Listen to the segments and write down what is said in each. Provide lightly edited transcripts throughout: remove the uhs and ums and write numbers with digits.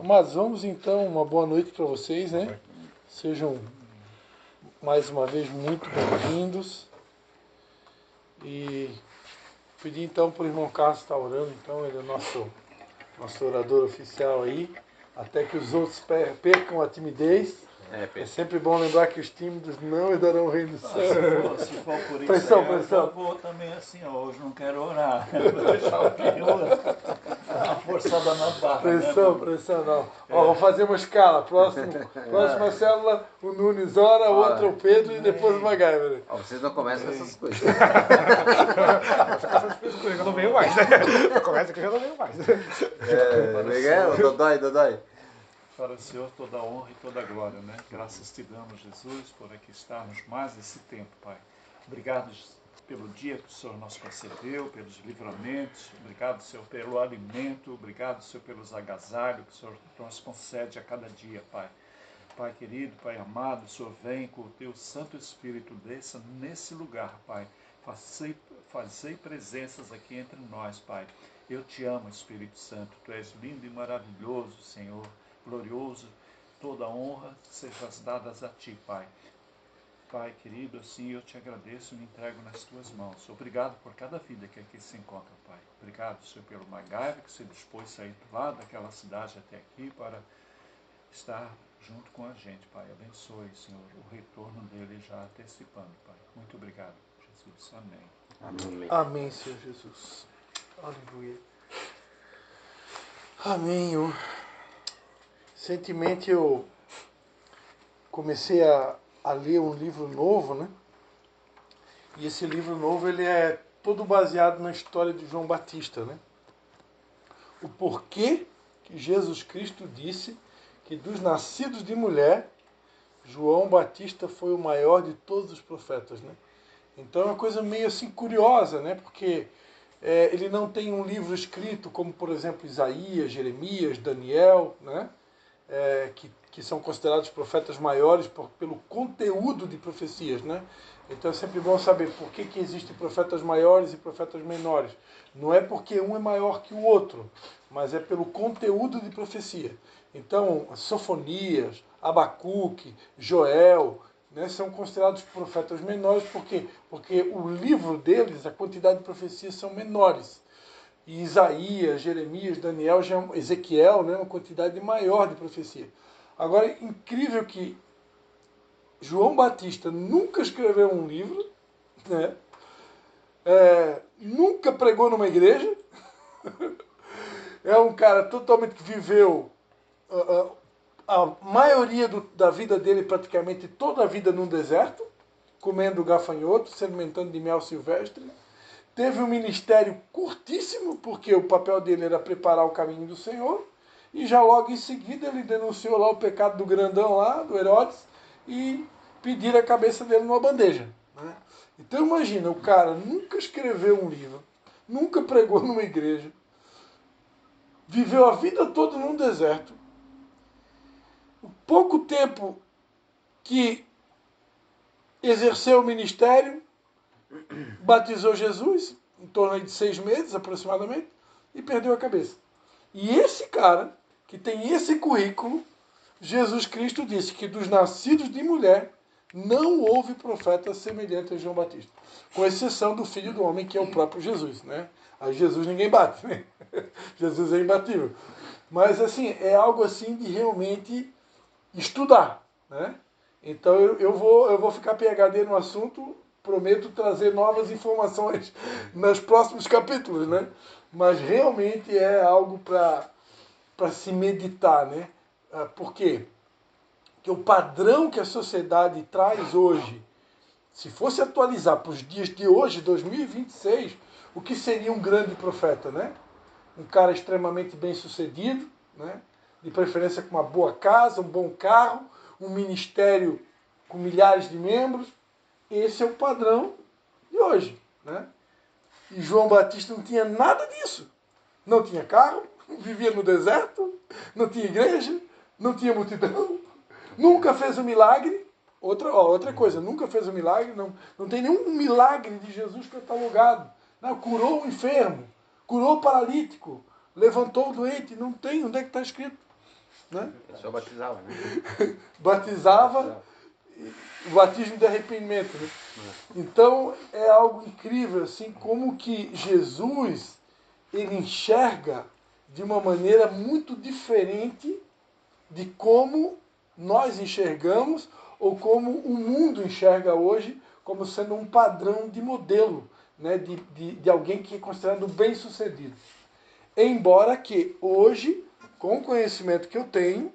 Mas vamos então, uma boa noite para vocês, né? Sejam mais uma vez muito bem-vindos. E pedir então para o irmão Carlos estar orando, então, ele é nosso orador oficial aí, até que os outros percam a timidez. É sempre bom lembrar que os tímidos não herdarão o reino do céu. Se for por isso pressão, aí, pressão. eu vou também assim, ó, hoje não quero orar. Vou deixar o Pinhola dar uma forçada na barra. Pressão não. Ó, vou fazer uma escala. Próxima célula, o Nunes ora, outra o Pedro e depois o MacGyver. Vocês não começam com essas coisas. Eu não venho mais. Começa que eu já não venho mais. Dodói. Para o Senhor toda a honra e toda a glória, né? Graças te damos, Jesus, por aqui estarmos mais esse tempo, Pai. Obrigado pelo dia que o Senhor nos concedeu, pelos livramentos. Obrigado, Senhor, pelo alimento. Obrigado, Senhor, pelos agasalhos que o Senhor nos concede a cada dia, Pai. Pai querido, Pai amado, o Senhor vem com o teu Santo Espírito, desça nesse lugar, Pai. Fazei presenças aqui entre nós, Pai. Eu te amo, Espírito Santo. Tu és lindo e maravilhoso, Senhor. Glorioso, toda honra sejas dadas a ti, Pai. Pai querido, assim eu te agradeço e me entrego nas tuas mãos. Obrigado por cada vida que aqui se encontra, Pai. Obrigado, Senhor, pelo MacGyver que se dispôs a sair lá daquela cidade até aqui para estar junto com a gente, Pai. Abençoe, Senhor, o retorno dele já antecipando, Pai. Muito obrigado, Jesus. Amém. Amém, Senhor Jesus. Aleluia. Amém. Recentemente eu comecei a ler um livro novo, né? E esse livro novo ele é todo baseado na história de João Batista, né? O porquê que Jesus Cristo disse que dos nascidos de mulher, João Batista foi o maior de todos os profetas, né? Então é uma coisa meio assim curiosa, né? Porque ele não tem um livro escrito como, por exemplo, Isaías, Jeremias, Daniel, né? Que são considerados profetas maiores pelo conteúdo de profecias, né? Então é sempre bom saber por que existem profetas maiores e profetas menores. Não é porque um é maior que o outro, mas é pelo conteúdo de profecia. Então, Sofonias, Abacuque, Joel, né, são considerados profetas menores porque o livro deles, a quantidade de profecias são menores. E Isaías, Jeremias, Daniel, Ezequiel, né, uma quantidade maior de profecia. Agora, é incrível que João Batista nunca escreveu um livro, né? Nunca pregou numa igreja, é um cara totalmente que viveu a maioria da vida dele, praticamente toda a vida num deserto, comendo gafanhoto, se alimentando de mel silvestre. Teve um ministério curtíssimo, porque o papel dele era preparar o caminho do Senhor, e já logo em seguida ele denunciou lá o pecado do grandão lá, do Herodes, e pediram a cabeça dele numa bandeja, né? Então imagina, o cara nunca escreveu um livro, nunca pregou numa igreja, viveu a vida toda num deserto. O pouco tempo que exerceu o ministério, batizou Jesus, em torno de 6 meses aproximadamente, e perdeu a cabeça. E esse cara, que tem esse currículo, Jesus Cristo disse que dos nascidos de mulher não houve profeta semelhante a João Batista, com exceção do Filho do Homem, que é o próprio Jesus, né? A Jesus ninguém bate, né? Jesus é imbatível. Mas assim, é algo assim de realmente estudar, né? Então eu vou ficar PhD no assunto, prometo trazer novas informações nos próximos capítulos, né? Mas realmente é algo para se meditar, né? Por quê? Porque o padrão que a sociedade traz hoje, se fosse atualizar para os dias de hoje, 2026, o que seria um grande profeta, né? Um cara extremamente bem sucedido, né? De preferência com uma boa casa, um bom carro, um ministério com milhares de membros. Esse é o padrão de hoje, né? E João Batista não tinha nada disso. Não tinha carro, vivia no deserto, não tinha igreja, não tinha multidão, nunca fez um milagre. Outra coisa, nunca fez um milagre, não tem nenhum milagre de Jesus catalogado. Não, curou o enfermo, curou o paralítico, levantou o doente, não tem, onde é que está escrito? né? Só batizava, né? Batizava, o batismo de arrependimento, né? Então é algo incrível, assim, como que Jesus, ele enxerga de uma maneira muito diferente de como nós enxergamos ou como o mundo enxerga hoje como sendo um padrão de modelo, né, de alguém que é considerado bem-sucedido. Embora que hoje, com o conhecimento que eu tenho,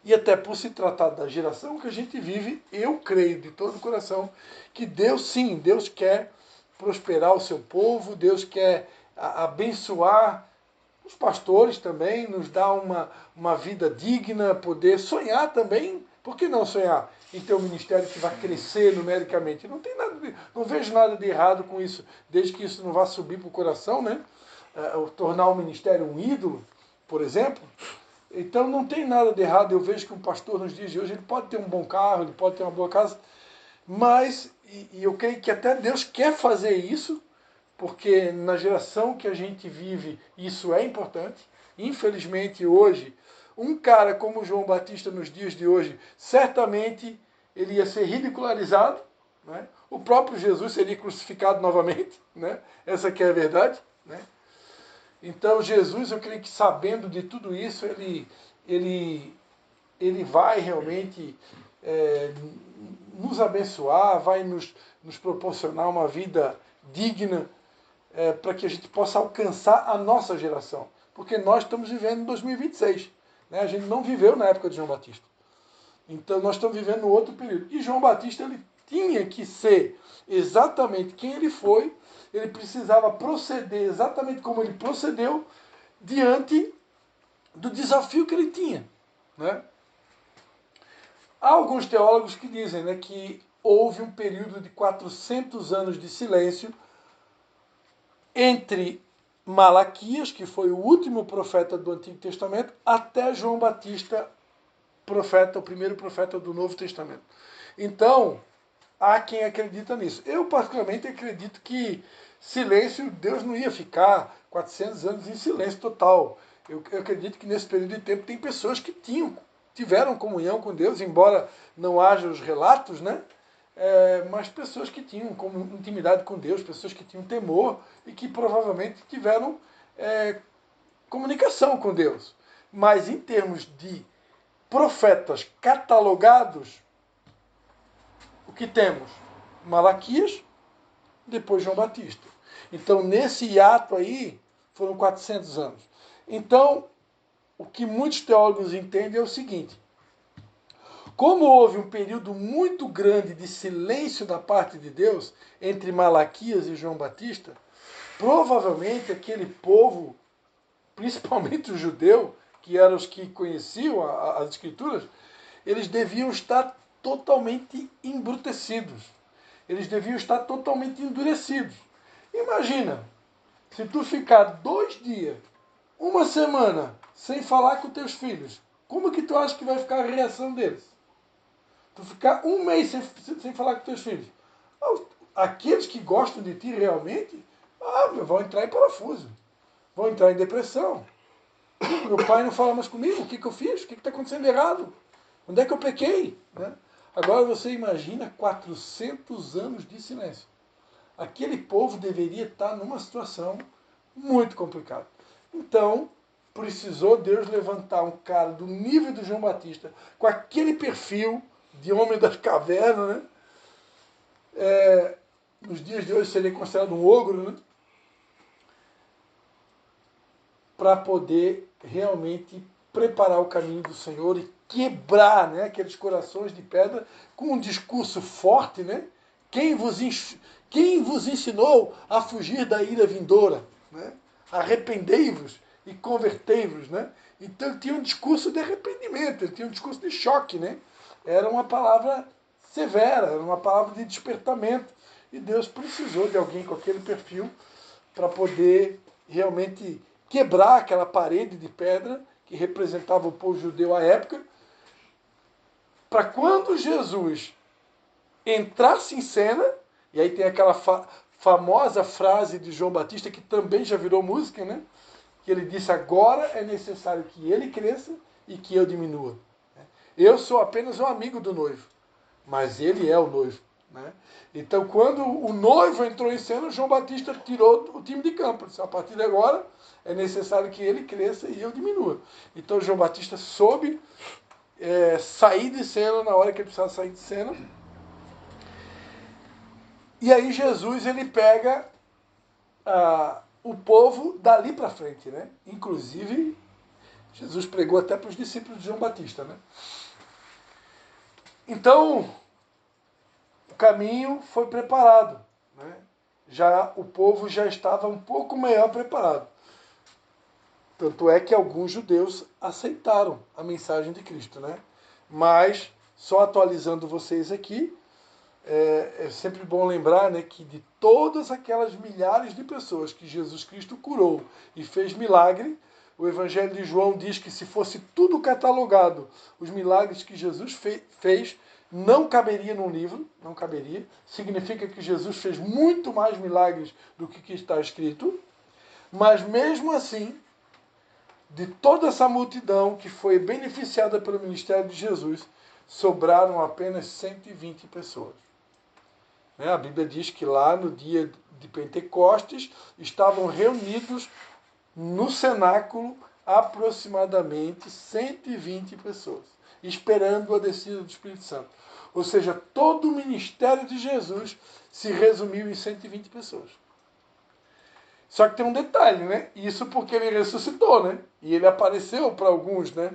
e até por se tratar da geração que a gente vive, eu creio de todo o coração que Deus, sim, Deus quer prosperar o seu povo, Deus quer abençoar os pastores também, nos dar uma vida digna, poder sonhar também. Por que não sonhar em ter um ministério que vai crescer numericamente? Não tem nada não vejo nada de errado com isso, desde que isso não vá subir para o coração, né? Tornar o ministério um ídolo, por exemplo. Então não tem nada de errado. Eu vejo que um pastor nos dias de hoje ele pode ter um bom carro, ele pode ter uma boa casa, mas, e eu creio que até Deus quer fazer isso, porque na geração que a gente vive isso é importante. Infelizmente hoje, um cara como João Batista nos dias de hoje, certamente ele ia ser ridicularizado, né? O próprio Jesus seria crucificado novamente, né? Essa que é a verdade, né? Então Jesus, eu creio que sabendo de tudo isso, ele vai realmente nos abençoar, vai nos proporcionar uma vida digna, para que a gente possa alcançar a nossa geração. Porque nós estamos vivendo em 2026. Né? A gente não viveu na época de João Batista. Então nós estamos vivendo outro período. E João Batista ele tinha que ser exatamente quem ele foi, ele precisava proceder exatamente como ele procedeu diante do desafio que ele tinha. Né? Há alguns teólogos que dizem, né, que houve um período de 400 anos de silêncio entre Malaquias, que foi o último profeta do Antigo Testamento, até João Batista, profeta, o primeiro profeta do Novo Testamento. Então, há quem acredita nisso. Eu, particularmente, acredito que silêncio, Deus não ia ficar 400 anos em silêncio total. Eu acredito que nesse período de tempo tem pessoas que tiveram comunhão com Deus, embora não haja os relatos, né? Mas pessoas que tinham como intimidade com Deus, pessoas que tinham temor e que provavelmente tiveram comunicação com Deus. Mas em termos de profetas catalogados, o que temos? Malaquias, depois João Batista. Então, nesse hiato aí, foram 400 anos. Então, o que muitos teólogos entendem é o seguinte: como houve um período muito grande de silêncio da parte de Deus entre Malaquias e João Batista, provavelmente aquele povo, principalmente o judeu, que eram os que conheciam as Escrituras, eles deviam estar totalmente embrutecidos. Eles deviam estar totalmente endurecidos. Imagina, se tu ficar 2 dias, 1 semana, sem falar com teus filhos, como que tu acha que vai ficar a reação deles? Tu ficar 1 mês sem falar com teus filhos. Aqueles que gostam de ti realmente, vão entrar em parafuso. Vão entrar em depressão. Meu pai não fala mais comigo. O que eu fiz? O que está acontecendo errado? Onde é que eu pequei? Né? Agora você imagina 400 anos de silêncio. Aquele povo deveria estar numa situação muito complicada. Então, precisou Deus levantar um cara do nível do João Batista, com aquele perfil de homem das cavernas, né? Nos dias de hoje seria considerado um ogro, né? Para poder realmente preparar o caminho do Senhor e quebrar, né, aqueles corações de pedra com um discurso forte, né? Quem vos ensinou a fugir da ira vindoura? Né? Arrependei-vos e convertei-vos, né? Então ele tinha um discurso de arrependimento, ele tinha um discurso de choque, né? Era uma palavra severa, era uma palavra de despertamento. E Deus precisou de alguém com aquele perfil para poder realmente quebrar aquela parede de pedra que representava o povo judeu à época, para quando Jesus entrasse em cena, e aí tem aquela famosa frase de João Batista, que também já virou música, né? que ele disse: agora é necessário que ele cresça e que eu diminua. Eu sou apenas um amigo do noivo, mas ele é o noivo. Né? Então, quando o noivo entrou em cena, João Batista tirou o time de campo. Disse: a partir de agora é necessário que ele cresça e eu diminua. Então, João Batista soube sair de cena na hora que ele precisava sair de cena. E aí Jesus, ele pega o povo dali para frente, né? Inclusive, Jesus pregou até para os discípulos de João Batista, né? Então, o caminho foi preparado, né? O povo já estava um pouco melhor preparado. Tanto é que alguns judeus aceitaram a mensagem de Cristo, né? Mas, só atualizando vocês aqui, é sempre bom lembrar, né, que de todas aquelas milhares de pessoas que Jesus Cristo curou e fez milagre, o Evangelho de João diz que se fosse tudo catalogado, os milagres que Jesus fez, não caberia num livro, não caberia. Significa que Jesus fez muito mais milagres do que está escrito, mas mesmo assim, de toda essa multidão que foi beneficiada pelo ministério de Jesus, sobraram apenas 120 pessoas. A Bíblia diz que lá no dia de Pentecostes estavam reunidos no cenáculo aproximadamente 120 pessoas, esperando a descida do Espírito Santo. Ou seja, todo o ministério de Jesus se resumiu em 120 pessoas. Só que tem um detalhe, né? Isso porque ele ressuscitou, né? E ele apareceu para alguns, né?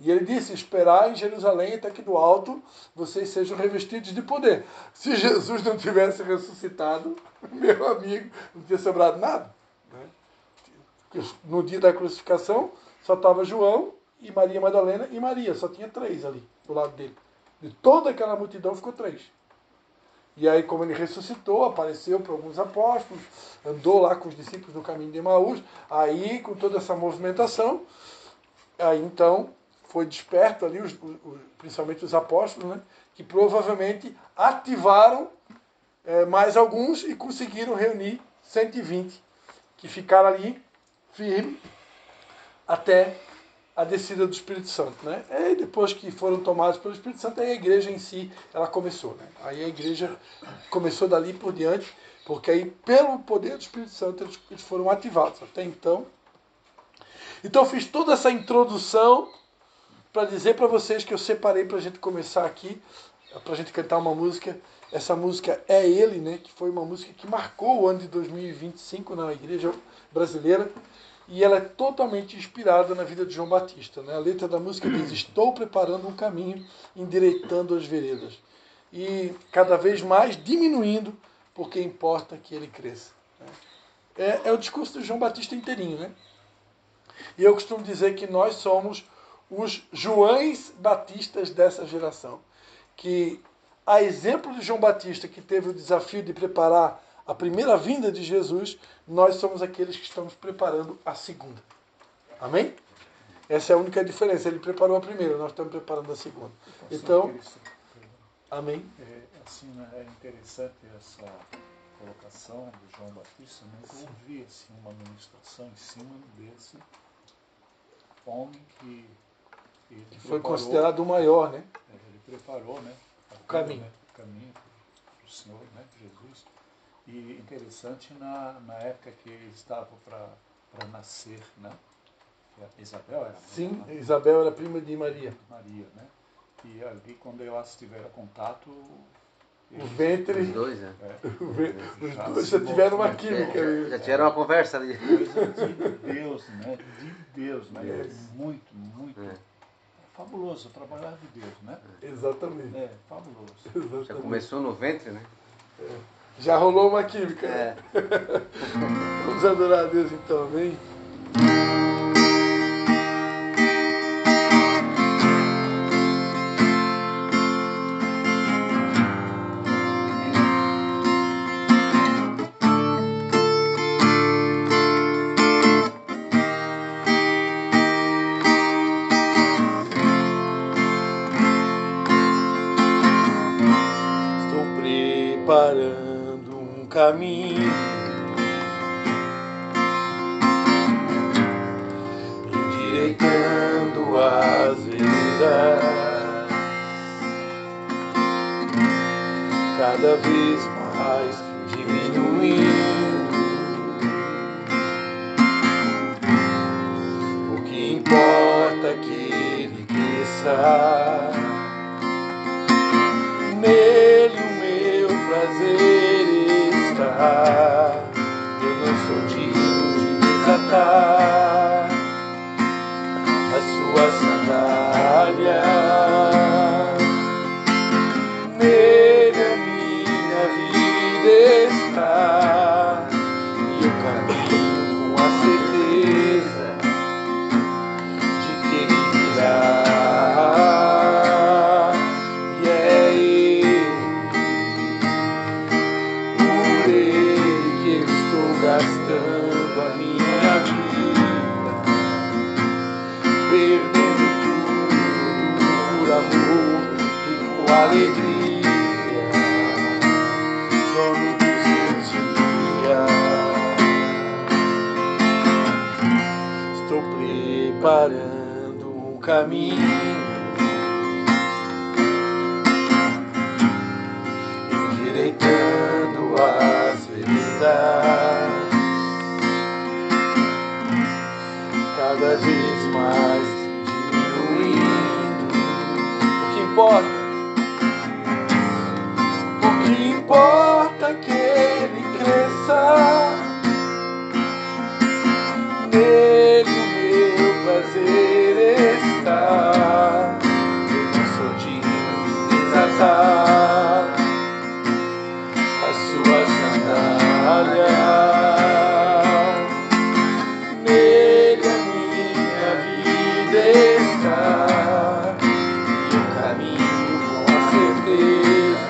E ele disse: esperar em Jerusalém até que do alto vocês sejam revestidos de poder. Se Jesus não tivesse ressuscitado, meu amigo, não tinha sobrado nada. Né? No dia da crucificação, só estava João e Maria Madalena e Maria. Só tinha 3 ali, do lado dele. De toda aquela multidão, ficou 3. E aí, como ele ressuscitou, apareceu para alguns apóstolos, andou lá com os discípulos no caminho de Emaús. Aí, com toda essa movimentação, aí então foi desperto ali, principalmente os apóstolos, né, que provavelmente ativaram mais alguns e conseguiram reunir 120, que ficaram ali firmes até a descida do Espírito Santo. Né? E depois que foram tomados pelo Espírito Santo, aí a igreja em si ela começou. Né? Aí a igreja começou dali por diante, porque aí, pelo poder do Espírito Santo, eles foram ativados. Até então, eu fiz toda essa introdução para dizer para vocês que eu separei para a gente começar aqui, para a gente cantar uma música. Essa música é Ele, né? Que foi uma música que marcou o ano de 2025 na igreja brasileira, e ela é totalmente inspirada na vida de João Batista. Né? A letra da música diz: estou preparando um caminho, endireitando as veredas, e cada vez mais diminuindo, porque importa que ele cresça. É o discurso de João Batista inteirinho, né? E eu costumo dizer que nós somos os Joões Batistas dessa geração. Que, a exemplo de João Batista, que teve o desafio de preparar a primeira vinda de Jesus, nós somos aqueles que estamos preparando a segunda. Amém? Essa é a única diferença. Ele preparou a primeira, nós estamos preparando a segunda. Então, amém? Assim, é interessante essa colocação de João Batista, mas eu ouvi assim, uma ministração em cima desse homem que foi considerado o maior, né? Ele preparou, né? O caminho. Né? O caminho para o Senhor, né? Jesus. E interessante na época que ele estava para nascer, né? Isabel era? Sim, né? Isabel era prima de Maria. Maria, né? E ali, quando elas tiveram contato, o ventre. Os dois, né? Os dois já tiveram uma química. Já tiveram uma conversa ali. Coisa de Deus, né? De Deus, né? Muito, muito. Fabuloso, trabalhar de Deus, né? Exatamente. Fabuloso. Exatamente. Já começou no ventre, né? Já rolou uma química. Vamos adorar a Deus então, amém? Preparando um caminho, endireitando as veredas, cada vez mais diminuindo. O que importa é que ele cresça, nele o meu prazer está. Eu não sou digno de desatar as suas sandálias, nele a minha vida está, e eu caminho com a certeza de que ele virá, e é ele, por ele que eu estou gastando a minha vida, perdendo tudo por amor e com alegria, dono dos meus dias. Estou preparando um caminho, endireitando as veredas, cada vez mais diminuindo. O que importa é que ele cresça, nele o meu prazer está. Eu não sou digno de desatar as suas sandálias, nele a minha vida está, e eu caminho com a certeza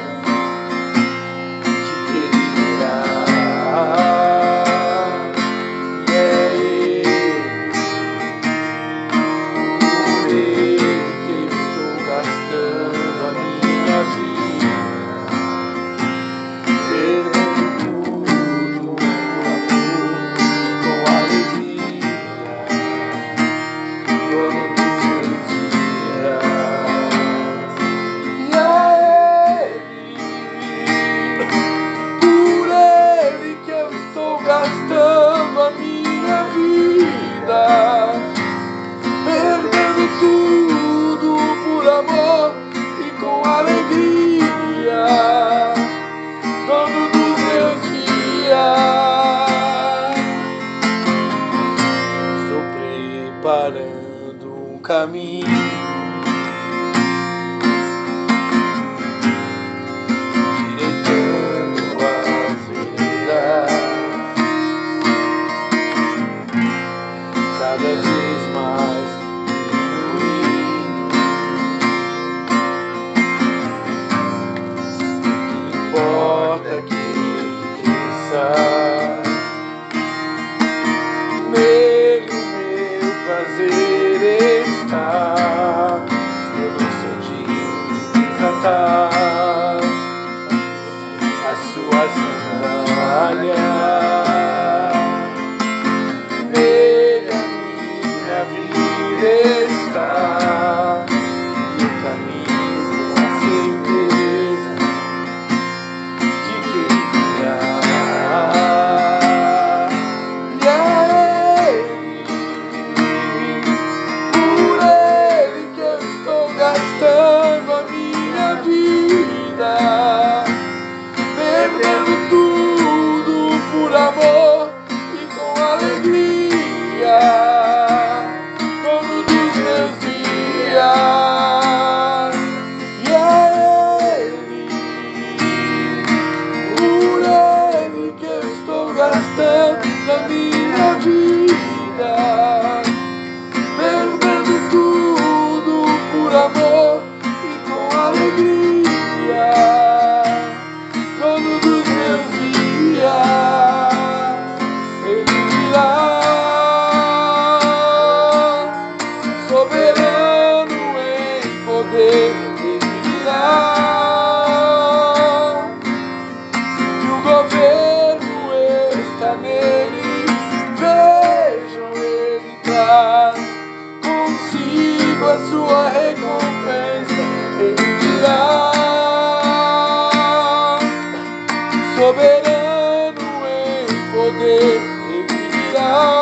poder ele virá.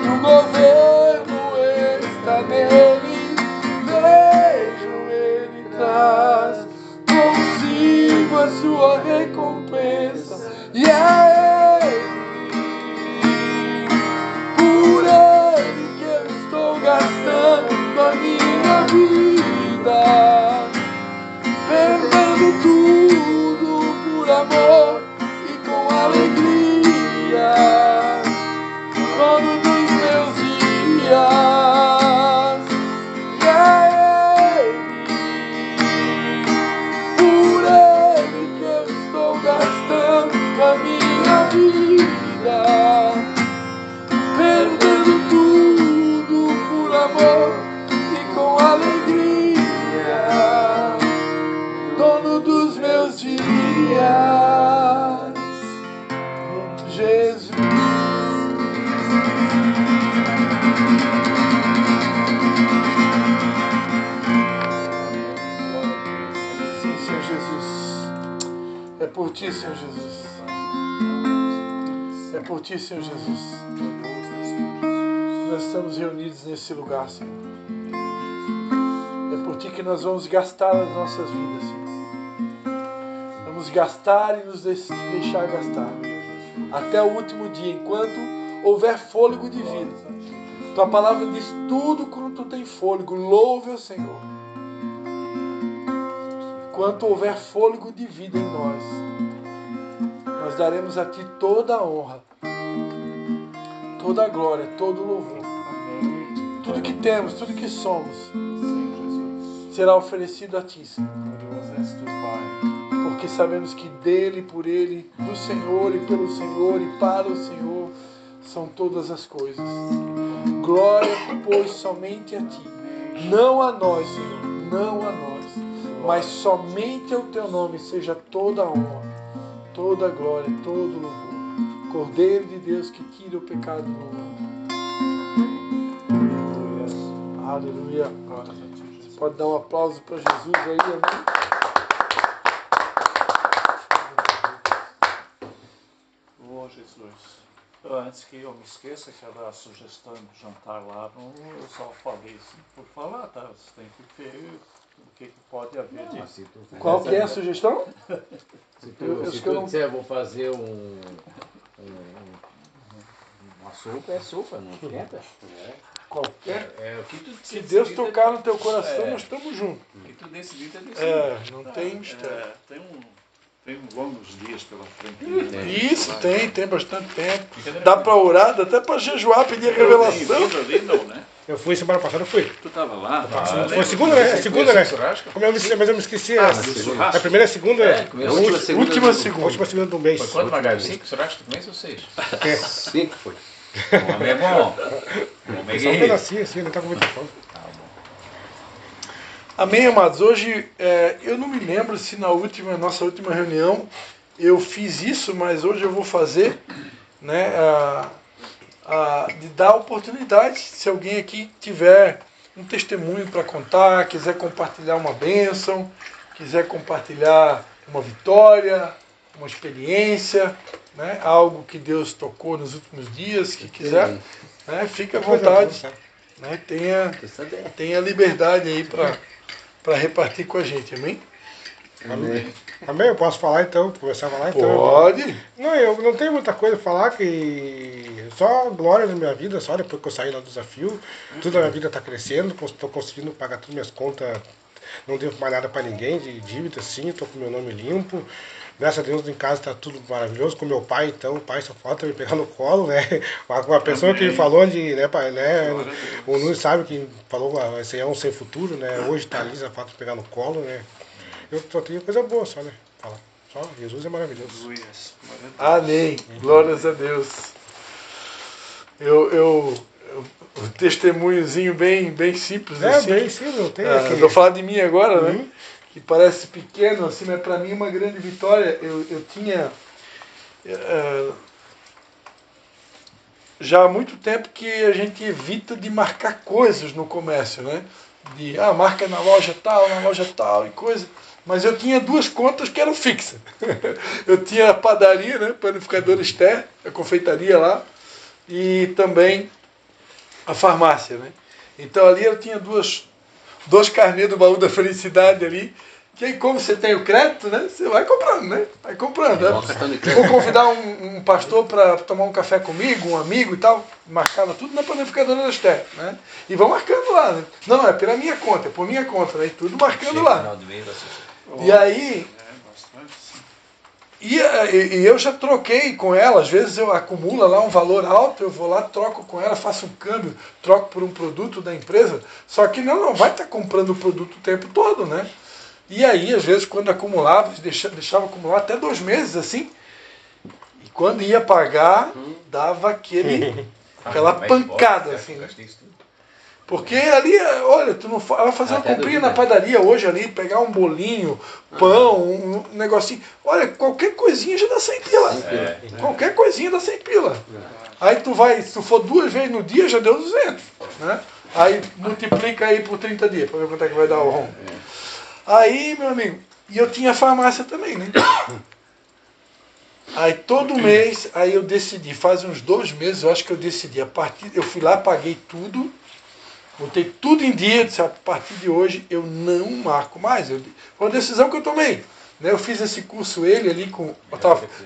O governo está nele, vejo ele traz consigo a sua recompensa, e é ele, por ele que eu estou gastando a minha vida, perdendo tudo por amor e com alegria, todo dos meus dias. E é ele, por ele que eu estou gastando a minha vida, perdendo tudo por amor e com alegria, dono dos meus dias, Jesus. Sim, Senhor Jesus. É por ti, Senhor Jesus. É por ti, Senhor Jesus. Nós estamos reunidos nesse lugar, Senhor. É por ti que nós vamos gastar as nossas vidas, Senhor. Vamos gastar e nos deixar gastar. Até o último dia, enquanto houver fôlego de vida. Tua palavra diz tudo quando tu tem fôlego. Louve o Senhor. Enquanto houver fôlego de vida em nós, nós daremos a ti toda a honra, toda a glória, todo o louvor. Tudo que temos, tudo que somos, será oferecido a ti, Senhor. Porque sabemos que dele, por ele, do Senhor e pelo Senhor e para o Senhor são todas as coisas. Glória, pois, somente a ti. Não a nós, Senhor, não a nós, mas somente ao teu nome seja toda a honra, toda a glória, todo o louvor. Cordeiro de Deus que tira o pecado do mundo. Aleluia. Você pode dar um aplauso para Jesus aí, amém? Oh, Jesus. Antes que eu me esqueça, aquela sugestão do jantar lá, eu só falei assim, por falar, tá? Você tem que ver o que pode haver disso. Qual que é a sugestão? Se tu disser, vou fazer uma sopa, é sopa, não esquenta. Qualquer. É o que tu Se Deus tocar no teu coração, nós estamos juntos. O que tu decidir, Não tem mistério. Tem longos dias pela frente. Isso, tem bastante tempo. Dá para orar, dá até para jejuar, pedir a revelação. Ali, não, né? Eu fui semana passada, eu fui. Tu estava lá? Foi segunda, né? É segunda, né? Mas eu me esqueci. A primeira é segunda, Última segunda. A última segunda do mês. Foi quanto, Magalho? 5 churrascos do mês ou 6? 5 foi. O homem é bom. O homem é Só um guerreiro. pedacinho assim, não tá com muita fome. Amém, amados. Hoje, eu não me lembro se na nossa última reunião eu fiz isso, mas hoje eu vou fazer, né, de dar oportunidade, se alguém aqui tiver um testemunho para contar, quiser compartilhar uma bênção, quiser compartilhar uma vitória, uma experiência, né, algo que Deus tocou nos últimos dias, que quiser, né, fique à vontade, né, tenha liberdade aí para repartir com a gente, amém? Amém? Eu posso falar então? Começar a falar então? Pode. Não, eu não tenho muita coisa a falar, que só glória na minha vida, só depois que eu saí lá do desafio. Tudo na minha vida está crescendo, estou conseguindo pagar todas minhas contas, não devo mais nada para ninguém, de dívida sim, estou com meu nome limpo. Graças a Deus em casa está tudo maravilhoso, com meu pai então, o pai só falta me pegar no colo, né? Uma pessoa que me falou de, né, pai, né? O Nunes sabe que falou, esse é um sem futuro, né? Hoje está ali, só falta me pegar no colo, né? Eu só tenho coisa boa só, né? Fala. Só Jesus é maravilhoso. Amém. Glórias a Deus. Um testemunhozinho bem simples. assim. Bem simples, não tem. Eu vou falar de mim agora, né? Que parece pequeno, assim, mas para mim é uma grande vitória. Eu tinha já há muito tempo que a gente evita de marcar coisas no comércio, né? Marca na loja tal e coisa. Mas eu tinha duas contas que eram fixas. Eu tinha a padaria, né? Panificadora Esther, a confeitaria lá, e também a farmácia, né? Então ali eu tinha dois carnês do baú da felicidade ali, que aí como você tem o crédito, né? Você vai comprando, né? Vai comprando. Né? Vou convidar um pastor para tomar um café comigo, um amigo e tal. Marcava tudo na panificadora da Esther, né? E vão marcando lá, né? Não, é pela minha conta, é por minha conta, né? E tudo marcando lá. Final do mês, E aí... bastante, sim. E eu já troquei com ela, às vezes eu acumulo lá um valor alto, eu vou lá, troco com ela, faço um câmbio, troco por um produto da empresa, só que não vai estar comprando o produto o tempo todo, né? E aí, às vezes, quando acumulava, deixava acumular até 2 meses, assim, e quando ia pagar, dava aquela pancada, assim, né? Porque ali, olha, tu não ela fazer uma comprinha na padaria hoje ali, pegar um bolinho, pão, um negocinho. Olha, qualquer coisinha já dá 100 pila. Qualquer coisinha dá 100 pila. Aí tu vai, se tu for 2 vezes no dia, já deu 200. Né? Aí multiplica aí por 30 dias, para ver quanto é que vai dar o rombo. Aí, meu amigo, e eu tinha farmácia também, né? Aí todo mês, aí eu decidi, faz uns 2 meses, eu acho que eu decidi, eu fui lá, paguei tudo, botei tudo em dia, disse, a partir de hoje eu não marco mais. Foi uma decisão que eu tomei. Né? Eu fiz esse curso ele ali com.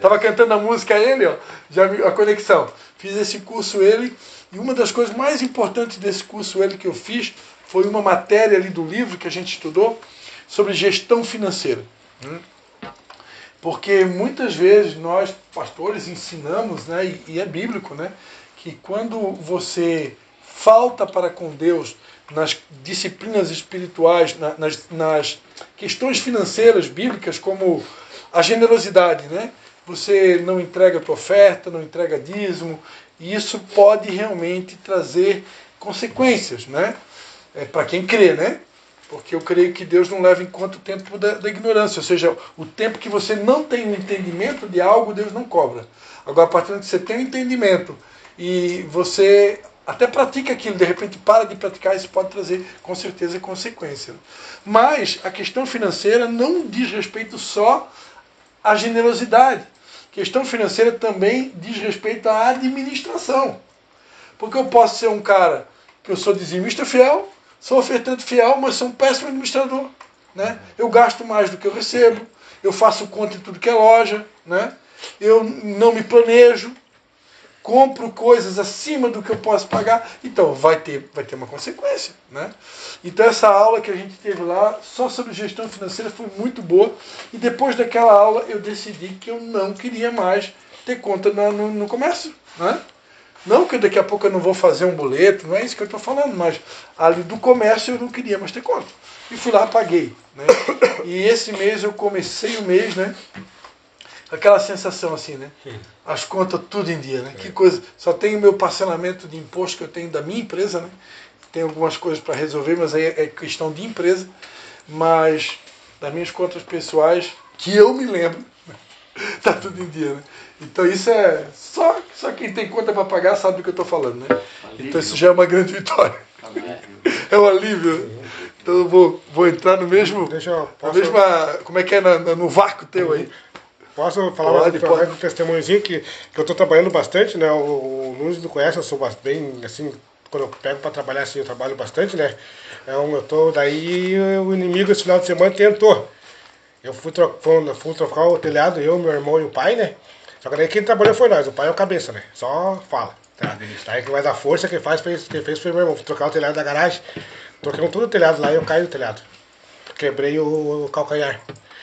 Tava cantando a música ele, ó, já a conexão. Fiz esse curso ele, e uma das coisas mais importantes desse curso ele que eu fiz foi uma matéria ali do livro que a gente estudou sobre gestão financeira. Porque muitas vezes nós, pastores, ensinamos, né, e é bíblico, né, que quando você falta para com Deus nas disciplinas espirituais, nas questões financeiras bíblicas, como a generosidade, né? Você não entrega a tua oferta, não entrega dízimo, e isso pode realmente trazer consequências, né? Para quem crê, né? Porque eu creio que Deus não leva em conta o tempo da ignorância, ou seja, o tempo que você não tem um entendimento de algo, Deus não cobra. Agora, a partir do momento que você tem um entendimento e você até pratica aquilo, de repente para de praticar, isso pode trazer com certeza consequência. Mas a questão financeira não diz respeito só à generosidade. A questão financeira também diz respeito à administração. Porque eu posso ser um cara que eu sou dizimista fiel, sou ofertante fiel, mas sou um péssimo administrador. Né? Eu gasto mais do que eu recebo, eu faço conta em tudo que é loja, né? Eu não me planejo, compro coisas acima do que eu posso pagar, então vai ter uma consequência. Né? Então essa aula que a gente teve lá, só sobre gestão financeira, foi muito boa, e depois daquela aula eu decidi que eu não queria mais ter conta no comércio. Né? Não que daqui a pouco eu não vou fazer um boleto, não é isso que eu estou falando, mas ali do comércio eu não queria mais ter conta. E fui lá, paguei. Né? E esse mês eu comecei o mês, né? Aquela sensação assim, né? As contas tudo em dia, né? Que coisa. Só tenho o meu parcelamento de imposto que eu tenho da minha empresa, né? Tem algumas coisas para resolver, mas aí é questão de empresa. Mas das minhas contas pessoais, que eu me lembro, tá tudo em dia, né? Então isso é... Só quem tem conta para pagar sabe do que eu estou falando, né? Alívio. Então isso já é uma grande vitória. É um alívio. Então eu vou entrar no mesmo... na mesma... Como é que é? No vácuo teu aí. Posso falar mais um testemunhozinho que eu estou trabalhando bastante, né? O Nunes me conhece, eu sou bem, assim, quando eu pego para trabalhar assim, eu trabalho bastante, né? Daí o inimigo esse final de semana tentou. Eu fui trocar o telhado, eu, meu irmão e o pai, né? Só que daí quem trabalhou foi nós, o pai é o cabeça, né? Só fala. Tá? Daí quem vai dar força, quem fez foi meu irmão. Fui trocar o telhado da garagem, troquei todo o telhado lá e eu caí no telhado. Quebrei o calcanhar.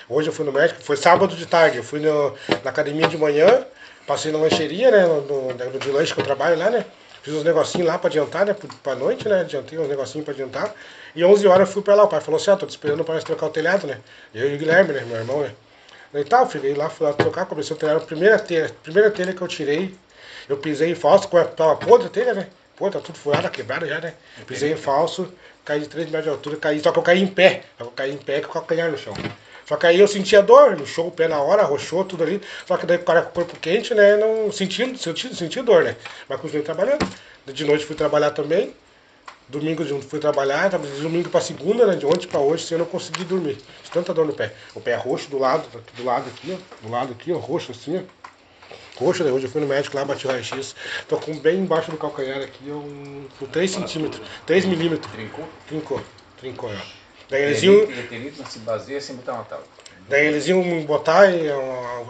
Hoje eu fui no médico, foi sábado de tarde, eu fui na academia de manhã, passei na lancheria, né, no de lanche que eu trabalho lá, né, fiz uns negocinhos lá pra adiantar, né, pra noite, né, adiantei uns negocinhos pra adiantar, e 11 horas eu fui pra lá, o pai falou assim, tô te esperando pra nós trocar o telhado, né, eu e o Guilherme, né, meu irmão, né, e tal, fui lá trocar, comecei o telhado, primeira telha que eu tirei, eu pisei em falso, tava podre a telha, né, pô, tá tudo furado, quebrado já, né, pisei em falso, caí de 3 metros de altura, só que eu caí em pé com o calcanhar no chão. Só que aí eu sentia dor, inchou o pé na hora, arrochou tudo ali. Só que daí o cara com o corpo quente, né, não senti dor, né. Mas continuei trabalhando. De noite fui trabalhar também. Domingo eu fui trabalhar, de domingo para segunda, né? De ontem para hoje, eu não consegui dormir. De tanta dor no pé. O pé é roxo do lado aqui, ó. Do lado aqui, ó, roxo assim, ó. Roxo, né? Hoje eu fui no médico lá, bati o raio-x. Tô com bem embaixo do calcanhar aqui, com 3 centímetros. 3 milímetros. Trincou, ó. Daí eles iam. Eterito não se baseia sem botar uma tábua. Daí eles iam botar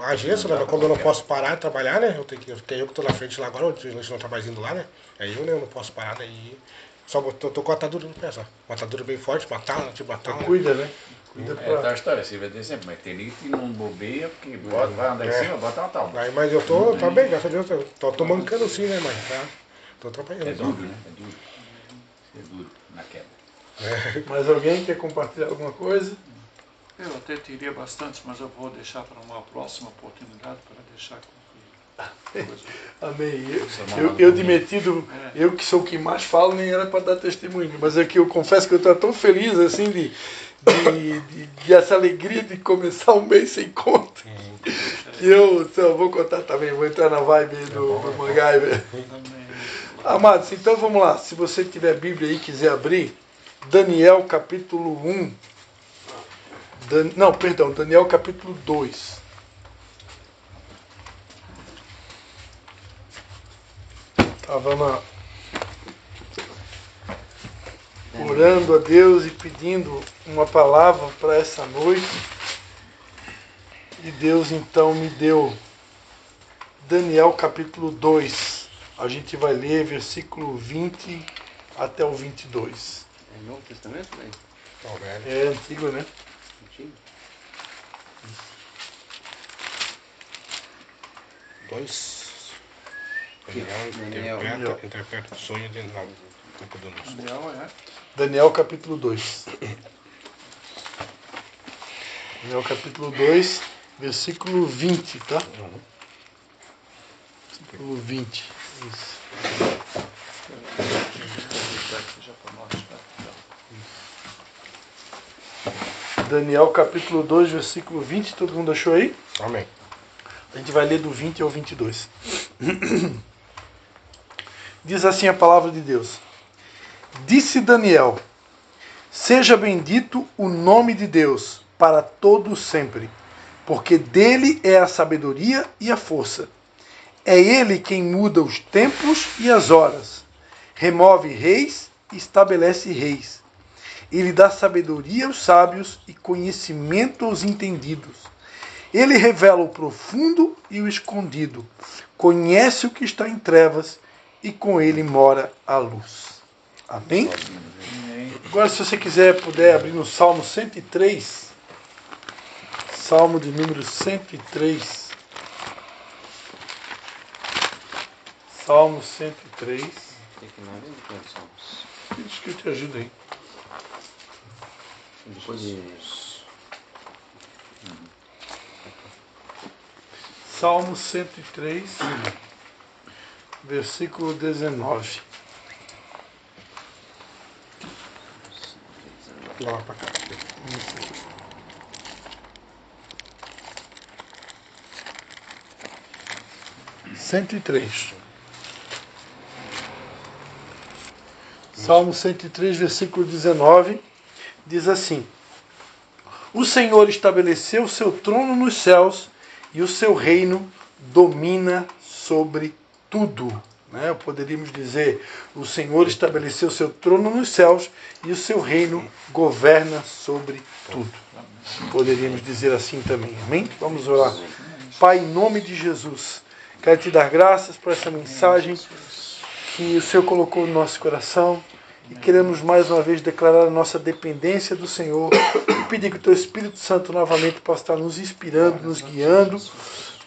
a gesso, né? Mas como eu não posso parar de trabalhar, né? Eu que tô na frente lá agora, a gente não tá mais indo lá, né? Aí eu, né, eu não posso parar, daí. Só tô com a atadura no pé, só. Uma atadura bem forte, batalha, tipo batalha. Cuida, né? Cuida É tal história, você vai ter sempre, mas eterito não bobeia, porque vai andar em cima, bota uma tábua. Aí, mas eu tá bem, graças a Deus. Eu tô mancando sim, né, mas tá. Tô trabalhando. É duro, né? É duro na queda. Mais alguém quer compartilhar alguma coisa? Eu até teria bastante, mas eu vou deixar para uma próxima oportunidade para deixar concluído. Amém. Eu de metido, eu que sou o que mais falo, nem era para dar testemunho, mas é que eu confesso que eu estou tão feliz assim de essa alegria de começar um mês sem conta. Que eu vou contar também, vou entrar na vibe do MacGyver. Amados, então vamos lá. Se você tiver a Bíblia aí e quiser abrir, Daniel capítulo 1. Daniel capítulo 2. Estava orando a Deus e pedindo uma palavra para essa noite. E Deus então me deu Daniel capítulo 2. A gente vai ler versículo 20 até o 22. É Novo Testamento, né? É antigo, né? Antigo. 2. Daniel. Interpreta o sonho de Nabucodonosor. Daniel, Daniel capítulo 2. Daniel capítulo 2, versículo 20, tá? Versículo 20. Isso. Daniel capítulo 2, versículo 20. Todo mundo achou aí? Amém. A gente vai ler do 20 ao 22. Diz assim a palavra de Deus. Disse Daniel: seja bendito o nome de Deus para todo sempre, porque dele é a sabedoria e a força. É ele quem muda os tempos e as horas, remove reis e estabelece reis. Ele dá sabedoria aos sábios e conhecimento aos entendidos. Ele revela o profundo e o escondido, conhece o que está em trevas e com ele mora a luz. Amém? Agora, se você puder abrir no Salmo 103, Salmo de número 103. Salmo 103. Tem que ir lá dentro dos Salmos. Deixa que eu te ajudo aí. Depois de... Salmo 103, versículo 19. Lá pra cá. 103. Salmo 103, versículo 19, diz assim: o Senhor estabeleceu o seu trono nos céus e o seu reino domina sobre tudo. Né? Poderíamos dizer, o Senhor estabeleceu o seu trono nos céus e o seu reino governa sobre tudo. Poderíamos dizer assim também. Amém? Vamos orar. Pai, em nome de Jesus, quero te dar graças por essa mensagem que o Senhor colocou no nosso coração. E queremos mais uma vez declarar a nossa dependência do Senhor e pedir que o Teu Espírito Santo novamente possa estar nos inspirando, nos guiando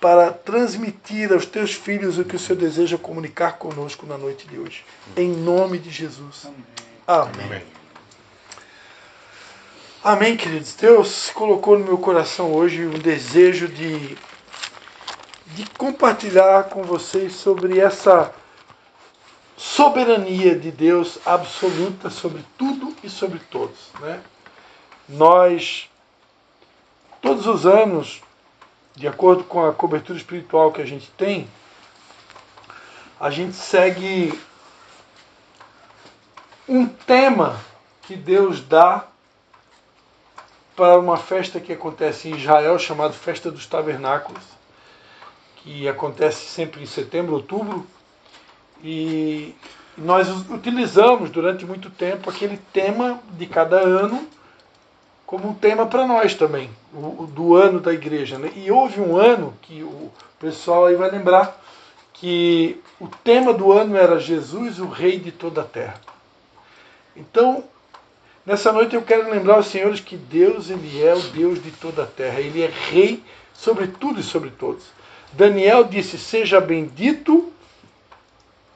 para transmitir aos Teus filhos o que o Senhor deseja comunicar conosco na noite de hoje. Em nome de Jesus. Amém. Amém, queridos. Deus colocou no meu coração hoje um desejo de compartilhar com vocês sobre essa soberania de Deus absoluta sobre tudo e sobre todos. Né? Nós, todos os anos, de acordo com a cobertura espiritual que a gente tem, a gente segue um tema que Deus dá para uma festa que acontece em Israel, chamada Festa dos Tabernáculos, que acontece sempre em setembro, outubro, e nós utilizamos durante muito tempo aquele tema de cada ano como um tema para nós também, do ano da igreja, né? E houve um ano que o pessoal aí vai lembrar que o tema do ano era Jesus, o Rei de toda a terra. Então, nessa noite eu quero lembrar aos senhores que Deus, Ele é o Deus de toda a terra. Ele é Rei sobre tudo e sobre todos. Daniel disse,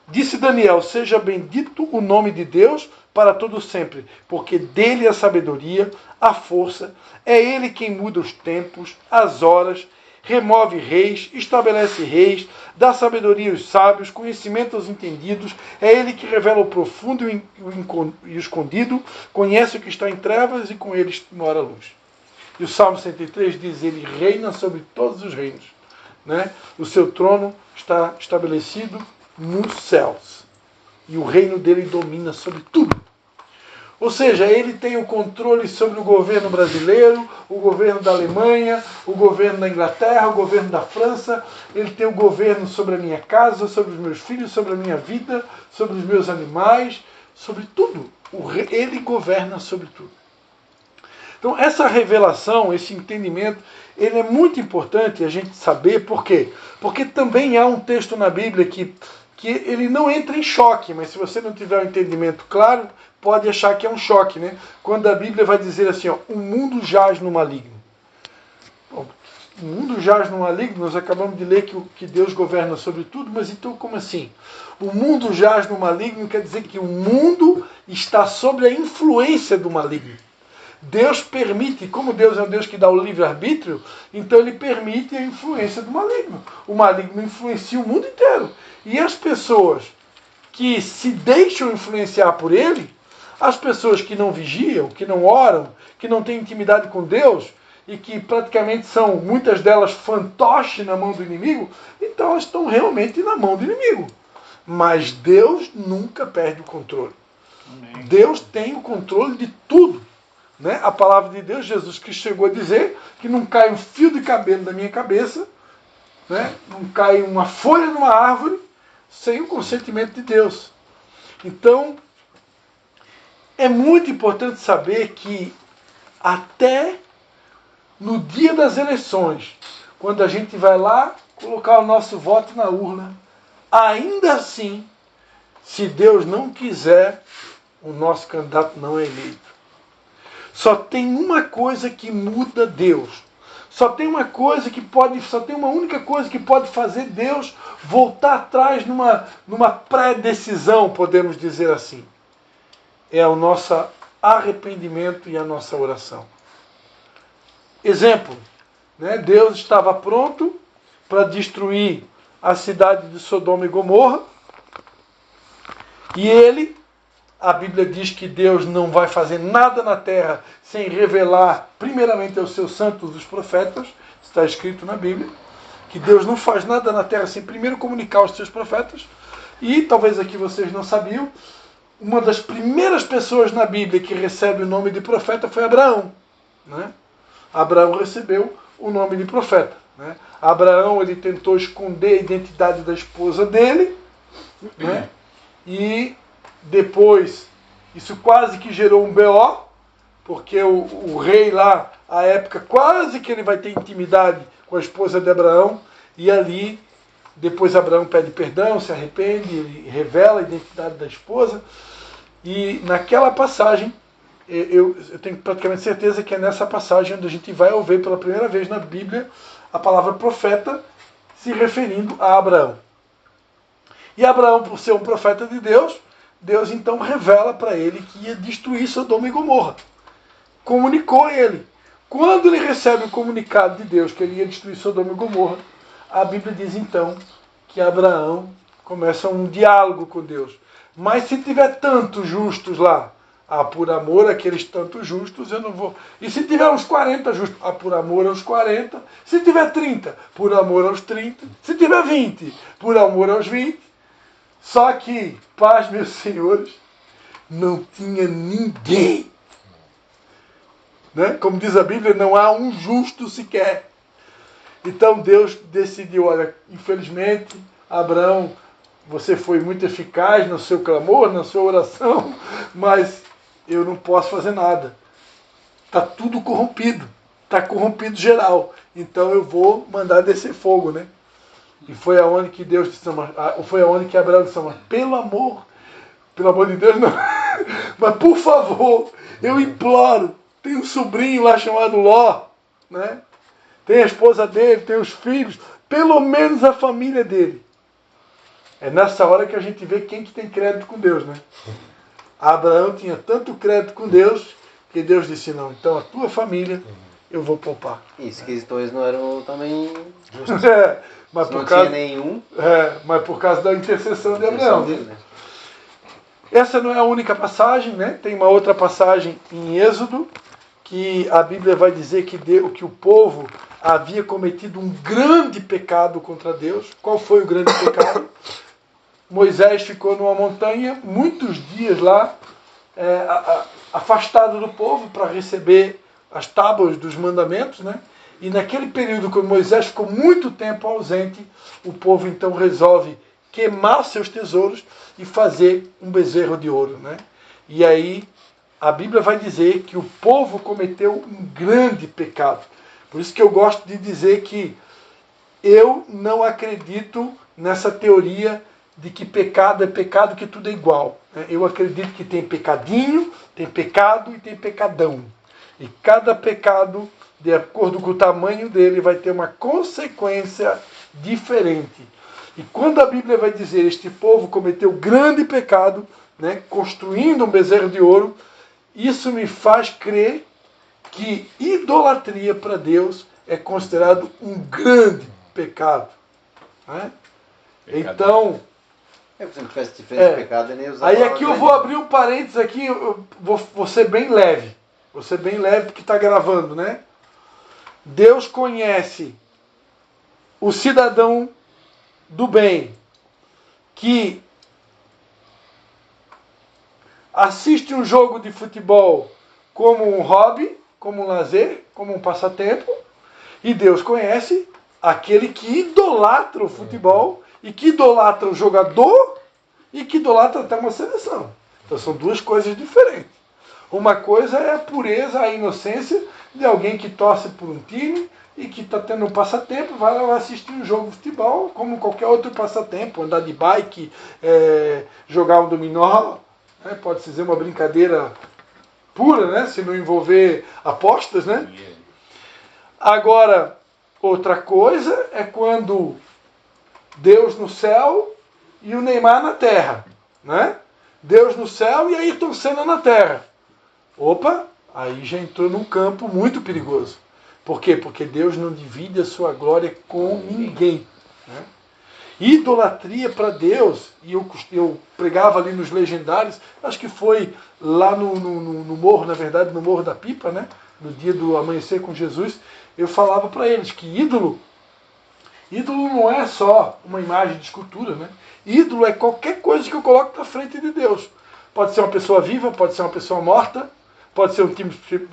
disse Daniel, seja bendito o nome de Deus para todo sempre, porque dele a sabedoria, a força, é ele quem muda os tempos, as horas, remove reis, estabelece reis, dá sabedoria aos sábios, conhecimento aos entendidos, é ele que revela o profundo e o escondido, conhece o que está em trevas e com ele mora a luz. E o Salmo 103 diz, ele reina sobre todos os reinos, né? O seu trono está estabelecido nos céus. E o reino dele domina sobre tudo. Ou seja, ele tem o controle sobre o governo brasileiro, o governo da Alemanha, o governo da Inglaterra, o governo da França. Ele tem o governo sobre a minha casa, sobre os meus filhos, sobre a minha vida, sobre os meus animais, sobre tudo. Ele governa sobre tudo. Então, essa revelação, esse entendimento, ele é muito importante a gente saber. Por quê? Porque também há um texto na Bíblia que ele não entra em choque, mas se você não tiver um entendimento claro, pode achar que é um choque, né? Quando a Bíblia vai dizer assim, ó, o mundo jaz no maligno. Bom, o mundo jaz no maligno, nós acabamos de ler que Deus governa sobre tudo, mas então como assim? O mundo jaz no maligno quer dizer que o mundo está sob a influência do maligno. Deus permite, como Deus é um Deus que dá o livre-arbítrio, então ele permite a influência do maligno. O maligno influencia o mundo inteiro. E as pessoas que se deixam influenciar por ele, as pessoas que não vigiam, que não oram, que não têm intimidade com Deus, e que praticamente são, muitas delas, fantoches na mão do inimigo, então elas estão realmente na mão do inimigo. Mas Deus nunca perde o controle. Amém. Deus tem o controle de tudo. Né? A palavra de Deus, Jesus Cristo chegou a dizer que não cai um fio de cabelo da minha cabeça, né? Não cai uma folha numa árvore sem o consentimento de Deus. Então, é muito importante saber que até no dia das eleições, quando a gente vai lá colocar o nosso voto na urna, ainda assim, se Deus não quiser, o nosso candidato não é eleito. Só tem uma coisa que muda Deus. Só tem uma única coisa que pode fazer Deus voltar atrás numa pré-decisão, podemos dizer assim. É o nosso arrependimento e a nossa oração. Exemplo, né? Deus estava pronto para destruir a cidade de Sodoma e Gomorra. E a Bíblia diz que Deus não vai fazer nada na terra sem revelar primeiramente aos seus santos, os profetas. Está escrito na Bíblia que Deus não faz nada na terra sem primeiro comunicar aos seus profetas. E talvez aqui vocês não sabiam, uma das primeiras pessoas na Bíblia que recebe o nome de profeta foi Abraão, né? Abraão recebeu o nome de profeta, né? Abraão, ele tentou esconder a identidade da esposa dele, né? E depois, isso quase que gerou um BO, porque o rei lá, à época, quase que ele vai ter intimidade com a esposa de Abraão, e ali, depois Abraão pede perdão, se arrepende, ele revela a identidade da esposa, e naquela passagem, eu tenho praticamente certeza que é nessa passagem onde a gente vai ouvir pela primeira vez na Bíblia a palavra profeta se referindo a Abraão. E Abraão, por ser um profeta de Deus, Deus então revela para ele que ia destruir Sodoma e Gomorra. Comunicou ele. Quando ele recebe o comunicado de Deus que ele ia destruir Sodoma e Gomorra, a Bíblia diz então que Abraão começa um diálogo com Deus. Mas se tiver tantos justos lá, por amor àqueles tantos justos, eu não vou. E se tiver uns 40 justos, por amor aos 40. Se tiver 30, por amor aos 30. Se tiver 20, por amor aos 20. Só que, paz, meus senhores, não tinha ninguém. Né? Como diz a Bíblia, não há um justo sequer. Então Deus decidiu, olha, infelizmente, Abraão, você foi muito eficaz no seu clamor, na sua oração, mas eu não posso fazer nada. Está tudo corrompido. Está corrompido geral. Então eu vou mandar descer fogo, né? E foi aonde que Deus disse, foi aonde que Abraão disse, pelo amor de Deus, não. Mas por favor, eu imploro, tem um sobrinho lá chamado Ló, né? Tem a esposa dele, tem os filhos, pelo menos a família dele. É nessa hora que a gente vê quem que tem crédito com Deus, né? Abraão tinha tanto crédito com Deus, que Deus disse, não, então a tua família eu vou poupar. Isso, que os dois não eram também justos. Mas não por causa, tinha nenhum. mas por causa da intercessão de Abraão. Dele, né? Essa não é a única passagem, né? Tem uma outra passagem em Êxodo, que a Bíblia vai dizer que o povo havia cometido um grande pecado contra Deus. Qual foi o grande pecado? Moisés ficou numa montanha, muitos dias lá, afastado do povo para receber as tábuas dos mandamentos, né? E naquele período, quando Moisés ficou muito tempo ausente, o povo então resolve queimar seus tesouros e fazer um bezerro de ouro, né? E aí a Bíblia vai dizer que o povo cometeu um grande pecado. Por isso que eu gosto de dizer que eu não acredito nessa teoria de que pecado é pecado, que tudo é igual. Eu acredito que tem pecadinho, tem pecado e tem pecadão. E cada pecado, de acordo com o tamanho dele, vai ter uma consequência diferente. E quando a Bíblia vai dizer este povo cometeu grande pecado, né, construindo um bezerro de ouro, isso me faz crer que idolatria para Deus é considerado um grande pecado. Né? Então, Se não tivesse diferente pecado, ele nem usava. aí aqui eu vou abrir um parênteses aqui, eu vou ser bem leve. Vou ser bem leve porque está gravando, né? Deus conhece o cidadão do bem que assiste um jogo de futebol como um hobby, como um lazer, como um passatempo, e Deus conhece aquele que idolatra o futebol e que idolatra o jogador e que idolatra até uma seleção. Então são duas coisas diferentes. Uma coisa é a pureza, a inocência de alguém que torce por um time e que está tendo um passatempo, vai lá assistir um jogo de futebol, como qualquer outro passatempo, andar de bike, jogar um dominó, né? Pode-se dizer uma brincadeira pura, né? Se não envolver apostas, né? Agora, outra coisa é quando Deus no céu e o Neymar na terra, né? Deus no céu e Ayrton Senna na terra. Opa, aí já entrou num campo muito perigoso. Por quê? Porque Deus não divide a sua glória com ninguém. Né? Idolatria para Deus, e eu pregava ali nos Legendários, acho que foi lá no morro, na verdade, no Morro da Pipa, né? No dia do Amanhecer com Jesus, eu falava para eles que ídolo não é só uma imagem de escultura, né? Ídolo é qualquer coisa que eu coloco na frente de Deus. Pode ser uma pessoa viva, pode ser uma pessoa morta, pode ser um time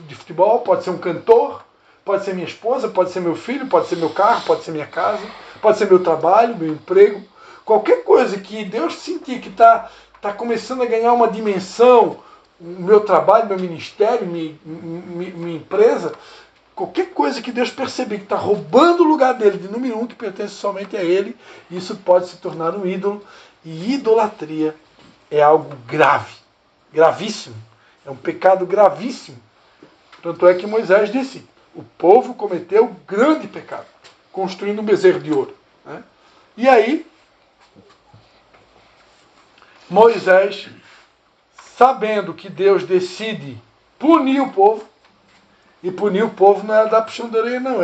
de futebol, pode ser um cantor, pode ser minha esposa, pode ser meu filho, pode ser meu carro, pode ser minha casa, pode ser meu trabalho, meu emprego. Qualquer coisa que Deus sentir que está começando a ganhar uma dimensão, o meu trabalho, meu ministério, minha empresa, qualquer coisa que Deus perceber que está roubando o lugar dele, de número um, que pertence somente a ele, isso pode se tornar um ídolo. E idolatria é algo grave, gravíssimo. É um pecado gravíssimo. Tanto é que Moisés disse, o povo cometeu grande pecado, construindo um bezerro de ouro. Né? E aí, Moisés, sabendo que Deus decide punir o povo, e punir o povo não era dar puxão de orelha, não,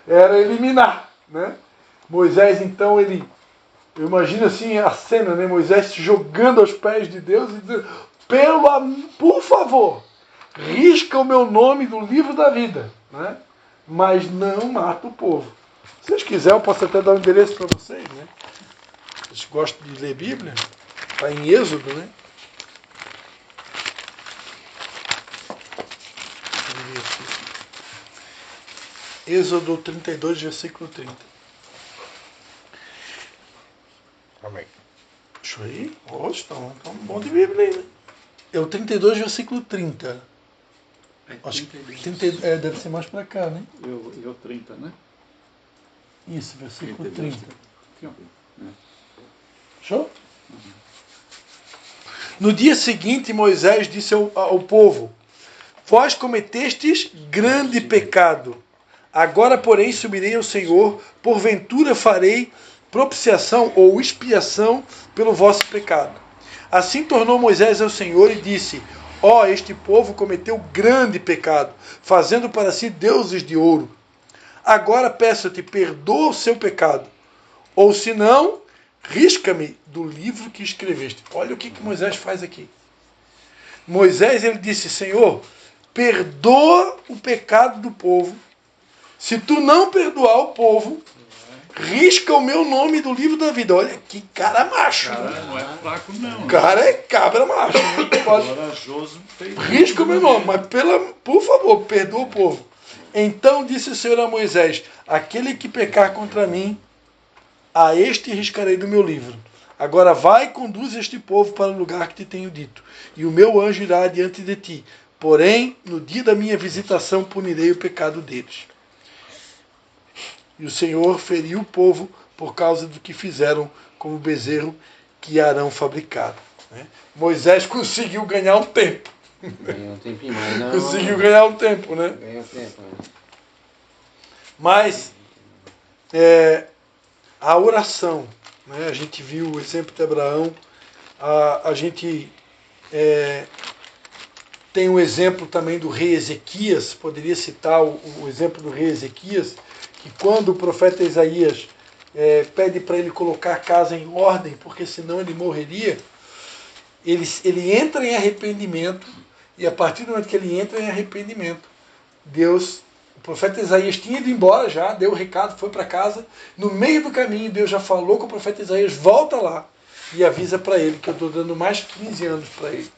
era eliminar. Né? Moisés, então, eu imagino assim a cena, né? Moisés se jogando aos pés de Deus e dizendo, por favor, risca o meu nome do livro da vida, né? Mas não mata o povo. Se vocês quiserem, eu posso até dar um endereço para vocês, né? Vocês gostam de ler Bíblia? Está em Êxodo, né? Êxodo 32, versículo 30. Amém. Deixa eu ir. Hoje estão bom de Bíblia aí, né? É o 32, versículo 30. Acho que 30, deve ser mais para cá, né? Eu 30, né? Isso, versículo 32. 30. Aqui, ó. Show? No dia seguinte, Moisés disse ao povo: Vós cometestes grande pecado. Agora, porém, subirei ao Senhor, porventura farei propiciação ou expiação pelo vosso pecado. Assim tornou Moisés ao Senhor e disse: Ó, este povo cometeu grande pecado, fazendo para si deuses de ouro. Agora peço-te, perdoa o seu pecado, ou se não, risca-me do livro que escreveste. Olha o que Moisés faz aqui. Moisés, ele disse: Senhor, perdoa o pecado do povo. Se tu não perdoar o povo, risca o meu nome do livro da vida. Olha que cara macho. Cara, não é fraco, não. O cara é cabra macho. Né? Corajoso. Risca o meu nome, mas por favor, perdoa o povo. Então disse o Senhor a Moisés: aquele que pecar contra mim, a este riscarei do meu livro. Agora vai e conduz este povo para o lugar que te tenho dito, e o meu anjo irá diante de ti. Porém, no dia da minha visitação, punirei o pecado deles. E o Senhor feriu o povo por causa do que fizeram com o bezerro que Arão fabricado. Né? Moisés conseguiu ganhar um tempo. Ganhou um tempinho, mas não. Conseguiu ganhar um tempo, né? Ganhou um tempo, né? Mas a oração, né? A gente viu o exemplo de Abraão, a gente tem o exemplo também do rei Ezequias, poderia citar o exemplo do rei Ezequias, que quando o profeta Isaías pede para ele colocar a casa em ordem, porque senão ele morreria, ele entra em arrependimento, e a partir do momento que ele entra em arrependimento, o profeta Isaías tinha ido embora já, deu o recado, foi para casa, no meio do caminho Deus já falou com o profeta Isaías: volta lá e avisa para ele que eu estou dando mais 15 anos para ele.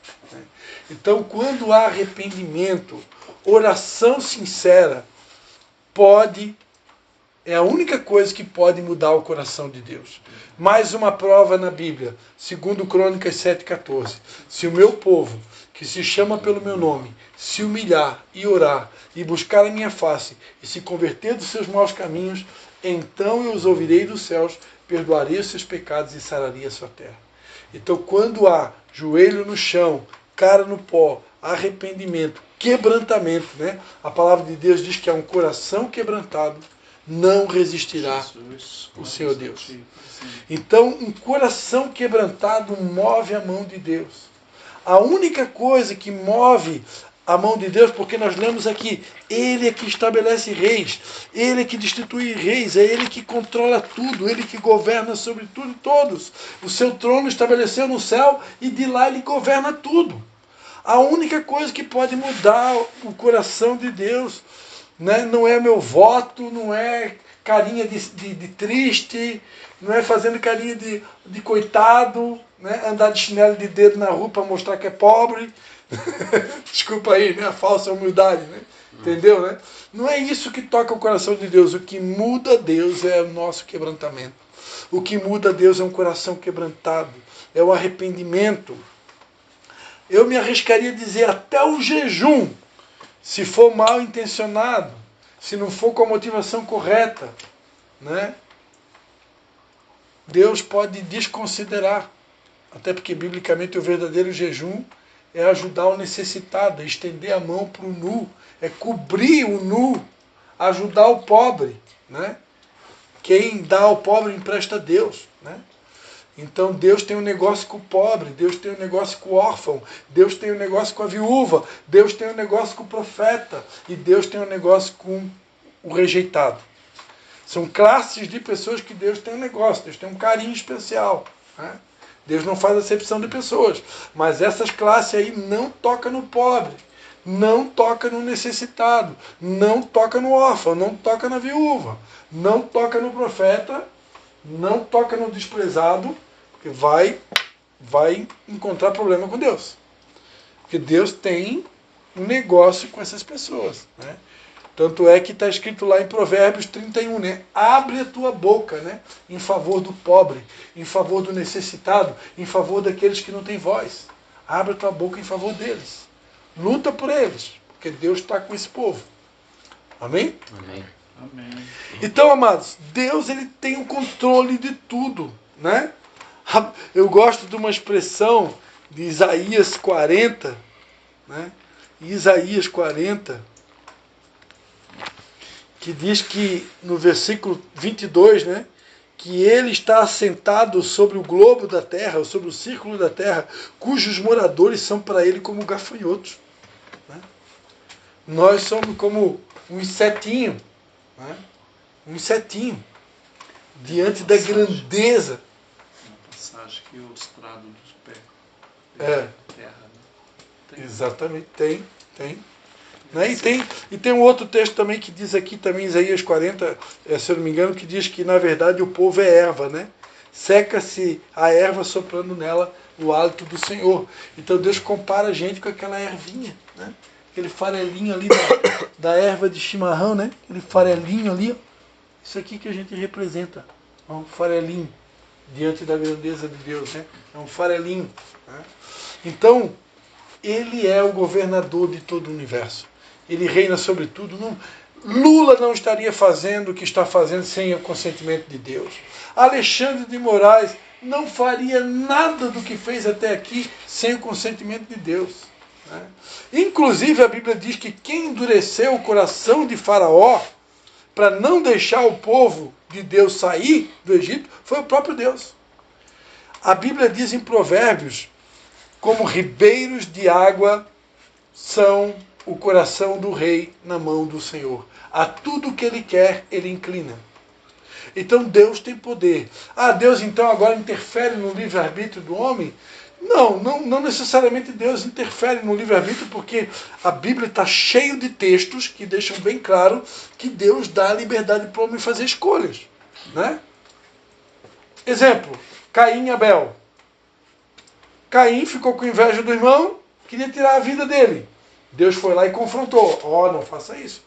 Então, quando há arrependimento, oração sincera é a única coisa que pode mudar o coração de Deus. Mais uma prova na Bíblia, 2 Crônicas 7,14. Se o meu povo, que se chama pelo meu nome, se humilhar e orar, e buscar a minha face, e se converter dos seus maus caminhos, então eu os ouvirei dos céus, perdoarei os seus pecados e sararei a sua terra. Então, quando há joelho no chão, cara no pó, arrependimento, quebrantamento, né? A palavra de Deus diz que há um coração quebrantado, não resistirá o Senhor Deus. Então, um coração quebrantado move a mão de Deus. A única coisa que move a mão de Deus, porque nós lemos aqui, Ele é que estabelece reis, Ele é que destitui reis, é Ele que controla tudo, Ele que governa sobre tudo e todos. O seu trono estabeleceu no céu e de lá Ele governa tudo. A única coisa que pode mudar o coração de Deus, né, não é meu voto, não é carinha de triste, não é fazendo carinha de coitado, né, andar de chinelo de dedo na rua para mostrar que é pobre. Desculpa aí, né, a falsa humildade, né? Entendeu, né? Não é isso que toca o coração de Deus. O que muda Deus é o nosso quebrantamento. O que muda Deus é um coração quebrantado, é o arrependimento. Eu me arriscaria a dizer até o jejum, se for mal intencionado, se não for com a motivação correta, né? Deus pode desconsiderar. Até porque, biblicamente, o verdadeiro jejum é ajudar o necessitado, é estender a mão para o nu, é cobrir o nu, ajudar o pobre, né? Quem dá ao pobre empresta a Deus, né? Então Deus tem um negócio com o pobre, Deus tem um negócio com o órfão, Deus tem um negócio com a viúva, Deus tem um negócio com o profeta e Deus tem um negócio com o rejeitado. São classes de pessoas que Deus tem um negócio, Deus tem um carinho especial, né? Deus não faz acepção de pessoas, mas essas classes aí não tocam no pobre, não toca no necessitado, não toca no órfão, não toca na viúva, não toca no profeta, não toca no desprezado, porque vai vai encontrar problema com Deus. Porque Deus tem um negócio com essas pessoas, né? Tanto é que está escrito lá em Provérbios 31, né? Abre a tua boca, né? Em favor do pobre, em favor do necessitado, em favor daqueles que não têm voz. Abre a tua boca em favor deles. Luta por eles, porque Deus está com esse povo. Amém? Amém. Amém. Então, amados, Deus ele tem o controle de tudo, né? Eu gosto de uma expressão de Isaías 40, né? Isaías 40, que diz que no versículo 22, né, que ele está assentado sobre o globo da terra, sobre o círculo da terra, cujos moradores são para ele como gafanhotos, né? Nós somos como um insetinho, né? Um insetinho diante da grandeza. Uma passagem que o estrado dos pés É. terra, né? Tem. Exatamente, tem. Né? E tem um outro texto também que diz aqui, também Isaías 40, se eu não me engano, que diz que na verdade o povo é erva, né? Seca-se a erva soprando nela o hálito do Senhor. Então Deus compara a gente com aquela ervinha, né? Aquele farelinho ali da erva de chimarrão, né? Aquele farelinho ali, ó. Isso aqui que a gente representa, é um farelinho diante da grandeza de Deus, né? É um farelinho, né? Então, ele é o governador de todo o universo. Ele reina sobre tudo. Lula não estaria fazendo o que está fazendo sem o consentimento de Deus. Alexandre de Moraes não faria nada do que fez até aqui sem o consentimento de Deus, né? Inclusive a Bíblia diz que quem endureceu o coração de Faraó para não deixar o povo de Deus sair do Egito foi o próprio Deus. A Bíblia diz em Provérbios: como ribeiros de água são o coração do rei na mão do Senhor. A tudo que ele quer, ele inclina. Então Deus tem poder. Deus então agora interfere no livre-arbítrio do homem? Não necessariamente Deus interfere no livre-arbítrio, porque a Bíblia está cheia de textos que deixam bem claro que Deus dá a liberdade para o homem fazer escolhas, né? Exemplo, Caim e Abel. Caim ficou com inveja do irmão, queria tirar a vida dele. Deus foi lá e confrontou. Não faça isso.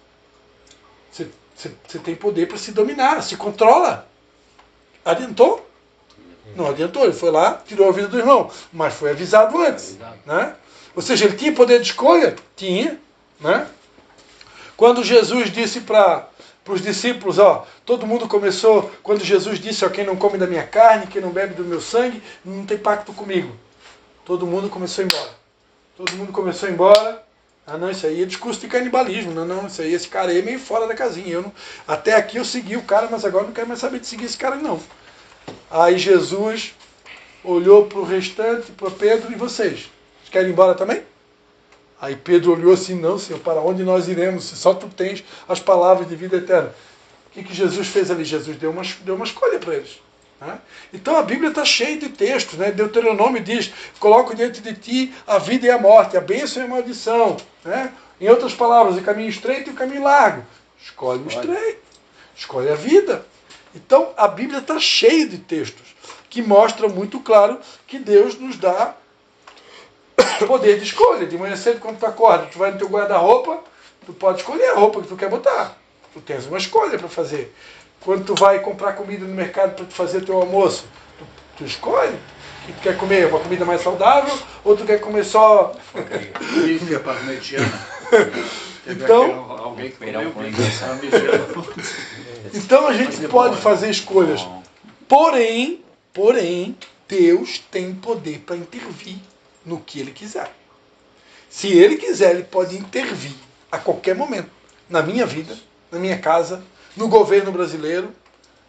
Você tem poder para se dominar, se controla. Adiantou? Não adiantou. Ele foi lá, tirou a vida do irmão, mas foi avisado antes, né? Ou seja, ele tinha poder de escolha? Tinha, né? Quando Jesus disse para os discípulos, todo mundo começou, quando Jesus disse, quem não come da minha carne, quem não bebe do meu sangue, não tem pacto comigo. Todo mundo começou a ir embora. Todo mundo começou a ir embora. Não, isso aí é discurso de canibalismo. Não, isso aí, esse cara aí é meio fora da casinha. Até aqui eu segui o cara, mas agora não quero mais saber de seguir esse cara, não. Aí Jesus olhou para o restante, para Pedro: e vocês? Vocês querem ir embora também? Aí Pedro olhou assim: não, Senhor, para onde nós iremos? Se só tu tens as palavras de vida eterna. O que Jesus fez ali? Jesus deu uma escolha para eles. Então a Bíblia está cheia de textos, né? Deuteronômio diz: coloco diante de ti a vida e a morte, a bênção e a maldição, né? Em outras palavras, o caminho estreito e o caminho largo. Escolhe o estreito, escolhe a vida. Então a Bíblia está cheia de textos que mostram muito claro que Deus nos dá poder de escolha. De manhã cedo, quando tu acorda, tu vai no teu guarda-roupa, tu pode escolher a roupa que tu quer botar. Tu tens uma escolha para fazer. Quando tu vai comprar comida no mercado para tu fazer teu almoço, tu escolhe o que tu quer comer, uma comida mais saudável, ou tu quer comer só... Bife parmegiana. Então, alguém que comeu bife parmegiana. Então a gente pode fazer escolhas. Porém, Deus tem poder para intervir no que Ele quiser. Se Ele quiser, Ele pode intervir a qualquer momento. Na minha vida, na minha casa, no governo brasileiro,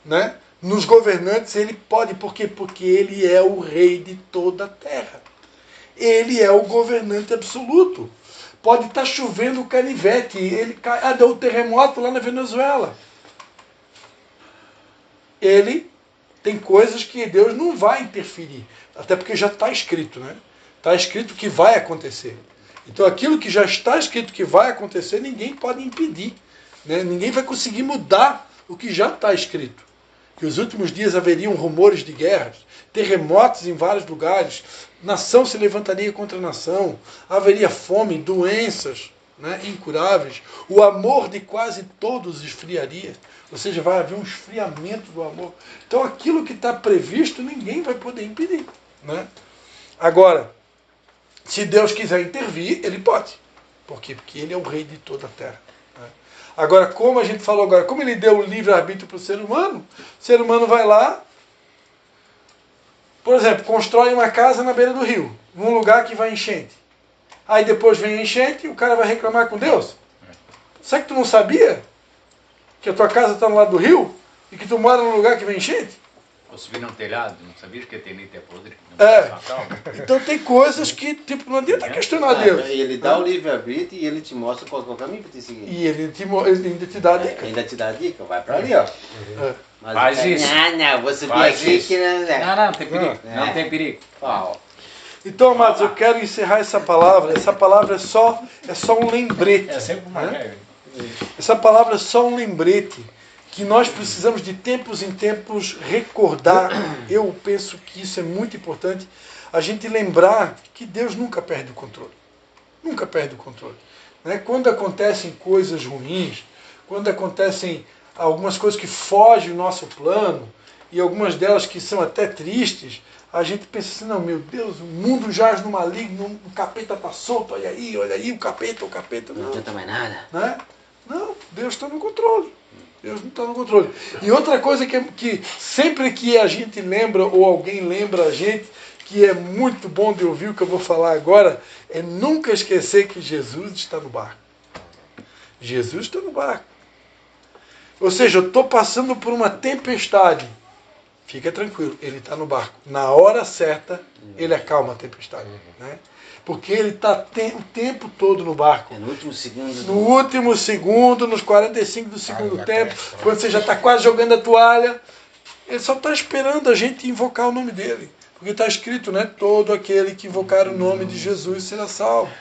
né? Nos governantes. Ele pode. Por quê? Porque Ele é o rei de toda a terra. Ele é o governante absoluto. Pode estar chovendo canivete. Deu um terremoto lá na Venezuela. Ele tem coisas que Deus não vai interferir. Até porque já está escrito, né? Está escrito que vai acontecer. Então aquilo que já está escrito que vai acontecer, ninguém pode impedir, né? Ninguém vai conseguir mudar o que já está escrito. que os últimos dias haveriam rumores de guerras, terremotos em vários lugares, nação se levantaria contra nação, haveria fome, doenças, né, incuráveis, o amor de quase todos esfriaria, ou seja, vai haver um esfriamento do amor. Então aquilo que está previsto ninguém vai poder impedir, né? Agora, se Deus quiser intervir, ele pode. Por quê? Porque ele é o rei de toda a terra, né? Agora, como a gente falou agora, como ele deu o livre-arbítrio para o ser humano vai lá, por exemplo, constrói uma casa na beira do rio, num lugar que vai enchente. Aí depois vem a enchente e o cara vai reclamar com Deus. Será que tu não sabia que a tua casa está no lado do rio e que tu mora num lugar que vem enchente? Ou subir num telhado, não sabia que a telhita é podre? Então tem coisas que, tipo, não adianta questionar Deus. E ele dá o livre-arbítrio e ele te mostra qual é o caminho para te seguir. E ele ainda te dá a dica. Ainda te dá a dica, vai para ali, ó. Mas Faz isso. Não, vou subir Faz aqui isso. que Não tem perigo. É. Não tem perigo. Ó, Então, amados, eu quero encerrar essa palavra. Essa palavra é só um lembrete. É sempre uma regra. Essa palavra é só um lembrete que nós precisamos de tempos em tempos recordar. Eu penso que isso é muito importante. A gente lembrar que Deus nunca perde o controle. Nunca perde o controle. Né? Quando acontecem coisas ruins, quando acontecem algumas coisas que fogem do nosso plano, e algumas delas que são até tristes, a gente pensa assim, não, meu Deus, o mundo jaz no maligno, o capeta está solto, olha aí, o capeta. não adianta mais nada. Né? Não, Deus está no controle. Deus não está no controle. E outra coisa que sempre que a gente lembra, ou alguém lembra a gente, que é muito bom de ouvir o que eu vou falar agora, é nunca esquecer que Jesus está no barco. Jesus está no barco. Ou seja, eu estou passando por uma tempestade. Fica tranquilo, ele está no barco. Na hora certa, ele acalma a tempestade. Né? Porque ele está o tempo todo no barco. É no último segundo. No último segundo, nos 45 do segundo tempo, quando você já está quase jogando a toalha, ele só está esperando a gente invocar o nome dele. Porque está escrito, né? Todo aquele que invocar o nome de Jesus será salvo.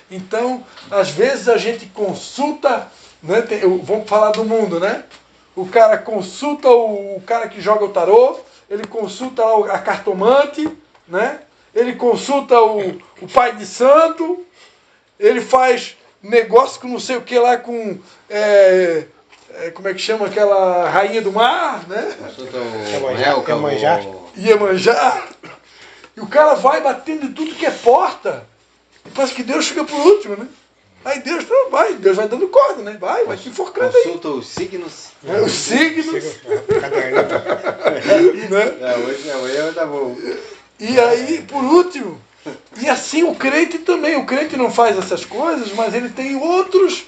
Então, às vezes a gente consulta, né? Vamos falar do mundo, né? O cara consulta o cara que joga o tarô, ele consulta a cartomante, né? Ele consulta o pai de santo, ele faz negócio com não sei o que lá, com como é que chama aquela rainha do mar, né? Consulta o Iemanjá. Iemanjá. E o cara vai batendo em tudo que é porta. E parece que Deus chega por último, né? Aí Deus vai dando corda, né? Vai te enforcando aí. Consulta os signos. Os signos. Né? Hoje tá bom. E aí, por último, e assim o crente também. O crente não faz essas coisas, mas ele tem outros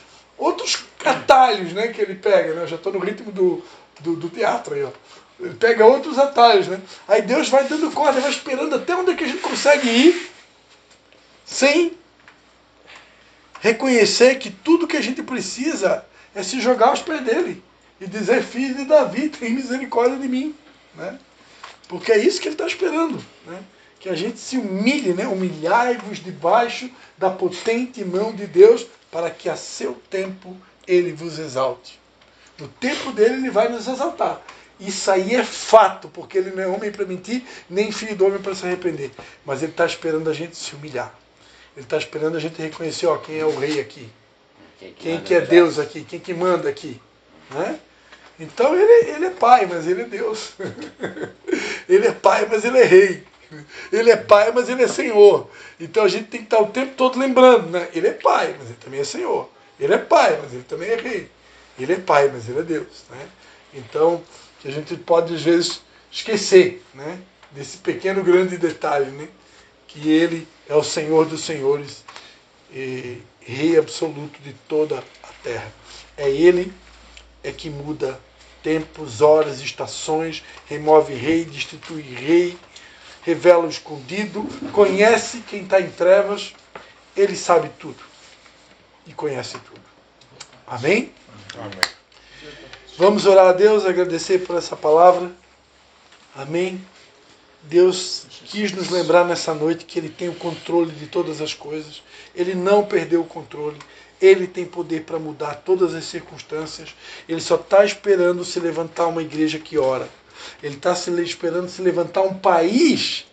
atalhos, né, que ele pega. Né? Eu já estou no ritmo do teatro aí, ó. Ele pega outros atalhos, né? Aí Deus vai dando corda, vai esperando até onde é que a gente consegue ir, sem reconhecer que tudo que a gente precisa é se jogar aos pés dele e dizer: filho de Davi, tem misericórdia de mim, né? Porque é isso que ele está esperando, né? Que a gente se humilhe, né? Humilhai-vos debaixo da potente mão de Deus, para que a seu tempo ele vos exalte. No tempo dele ele vai nos exaltar. Isso aí é fato, porque ele não é homem para mentir, nem filho do homem para se arrepender. Mas ele está esperando a gente se humilhar. Ele está esperando a gente reconhecer, ó, quem é o rei aqui. Quem que é Deus aqui, quem que manda aqui. Né? Então ele é pai, mas ele é Deus. Ele é pai, mas ele é rei. Ele é pai, mas ele é Senhor. Então a gente tem que estar o tempo todo lembrando, né? Ele é pai, mas ele também é Senhor. Ele é pai, mas ele também é rei. Ele é pai, mas ele é Deus. Né? Então, que a gente pode às vezes esquecer, né? Desse pequeno grande detalhe, né? Que ele é o Senhor dos senhores e rei absoluto de toda a terra. É ele que muda tempos, horas, estações, remove rei, destitui rei, revela o escondido, conhece quem está em trevas, ele sabe tudo e conhece tudo. Amém? Amém. Vamos orar a Deus, agradecer por essa palavra. Amém? Deus quis nos lembrar nessa noite que Ele tem o controle de todas as coisas. Ele não perdeu o controle. Ele tem poder para mudar todas as circunstâncias. Ele só está esperando se levantar uma igreja que ora. Ele está esperando se levantar um país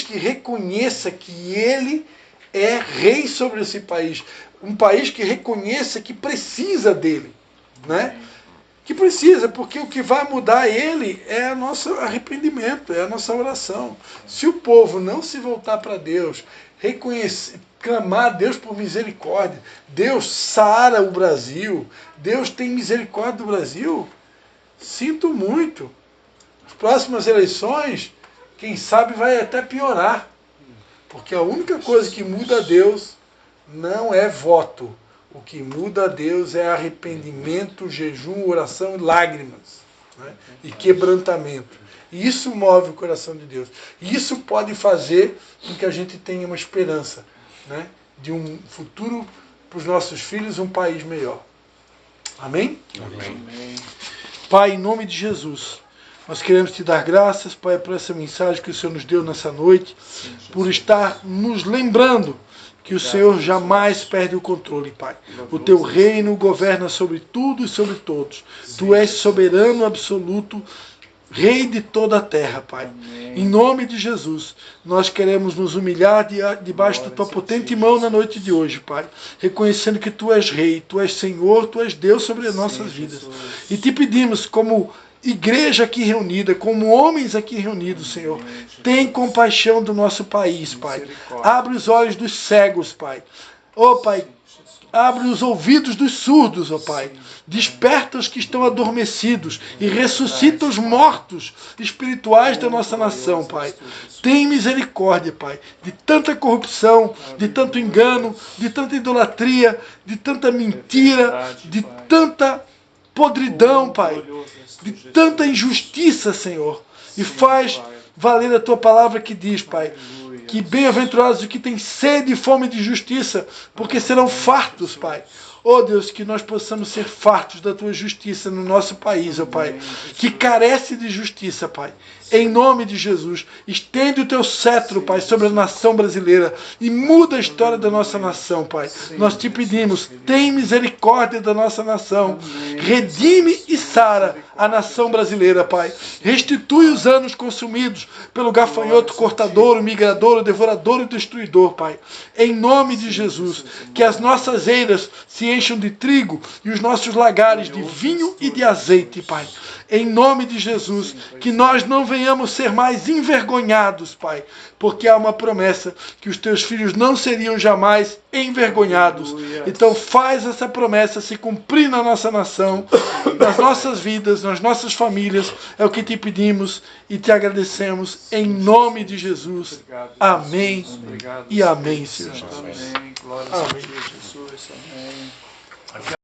que reconheça que Ele é rei sobre esse país. Um país que reconheça que precisa dele, né? Que precisa, porque o que vai mudar ele é o nosso arrependimento, é a nossa oração. Se o povo não se voltar para Deus, reconhecer, clamar a Deus por misericórdia, Deus sara o Brasil, Deus tem misericórdia do Brasil, sinto muito. As próximas eleições, quem sabe vai até piorar, porque a única coisa que muda a Deus não é voto. O que muda a Deus é arrependimento, jejum, oração e lágrimas, né? E quebrantamento. E isso move o coração de Deus. E isso pode fazer com que a gente tenha uma esperança, né? De um futuro para os nossos filhos, um país melhor. Amém? Amém. Pai, em nome de Jesus, nós queremos te dar graças, Pai, por essa mensagem que o Senhor nos deu nessa noite, por estar nos lembrando que o Senhor jamais perde o controle, Pai. O teu reino governa sobre tudo e sobre todos. Tu és soberano absoluto, Rei de toda a terra, Pai. Em nome de Jesus, nós queremos nos humilhar debaixo da tua potente mão na noite de hoje, Pai. Reconhecendo que tu és Rei, tu és Senhor, tu és Deus sobre as nossas vidas. E te pedimos, como igreja aqui reunida, como homens aqui reunidos, Senhor, tem compaixão do nosso país, Pai. Abre os olhos dos cegos, Pai. Ó, Pai, abre os ouvidos dos surdos, ó Pai. Desperta os que estão adormecidos e ressuscita os mortos espirituais da nossa nação, Pai. Tem misericórdia, Pai, de tanta corrupção, de tanto engano, de tanta idolatria, de tanta mentira, de tanta podridão, Pai, de tanta injustiça, Senhor. E faz valer a tua palavra que diz, Pai, que bem-aventurados os que têm sede e fome de justiça, porque serão fartos, Pai. Oh Deus, que nós possamos ser fartos da tua justiça no nosso país, ó Pai, que carece de justiça, Pai. Em nome de Jesus, estende o teu cetro, Pai, sobre a nação brasileira e muda a história da nossa nação, Pai. Nós te pedimos, tem misericórdia da nossa nação, redime e sara a nação brasileira, Pai. Restitui os anos consumidos pelo gafanhoto cortador, o migrador, o devorador e o destruidor, Pai. Em nome de Jesus, que as nossas eiras se encham de trigo e os nossos lagares de vinho e de azeite, Pai. Em nome de Jesus, que nós não venhamos ser mais envergonhados, Pai, porque há uma promessa que os teus filhos não seriam jamais envergonhados. Então faz essa promessa se cumprir na nossa nação, nas nossas vidas, nas nossas famílias. É o que te pedimos e te agradecemos em nome de Jesus. Amém e amém, Senhor Jesus. Amém. Glória a Deus, Jesus. Amém.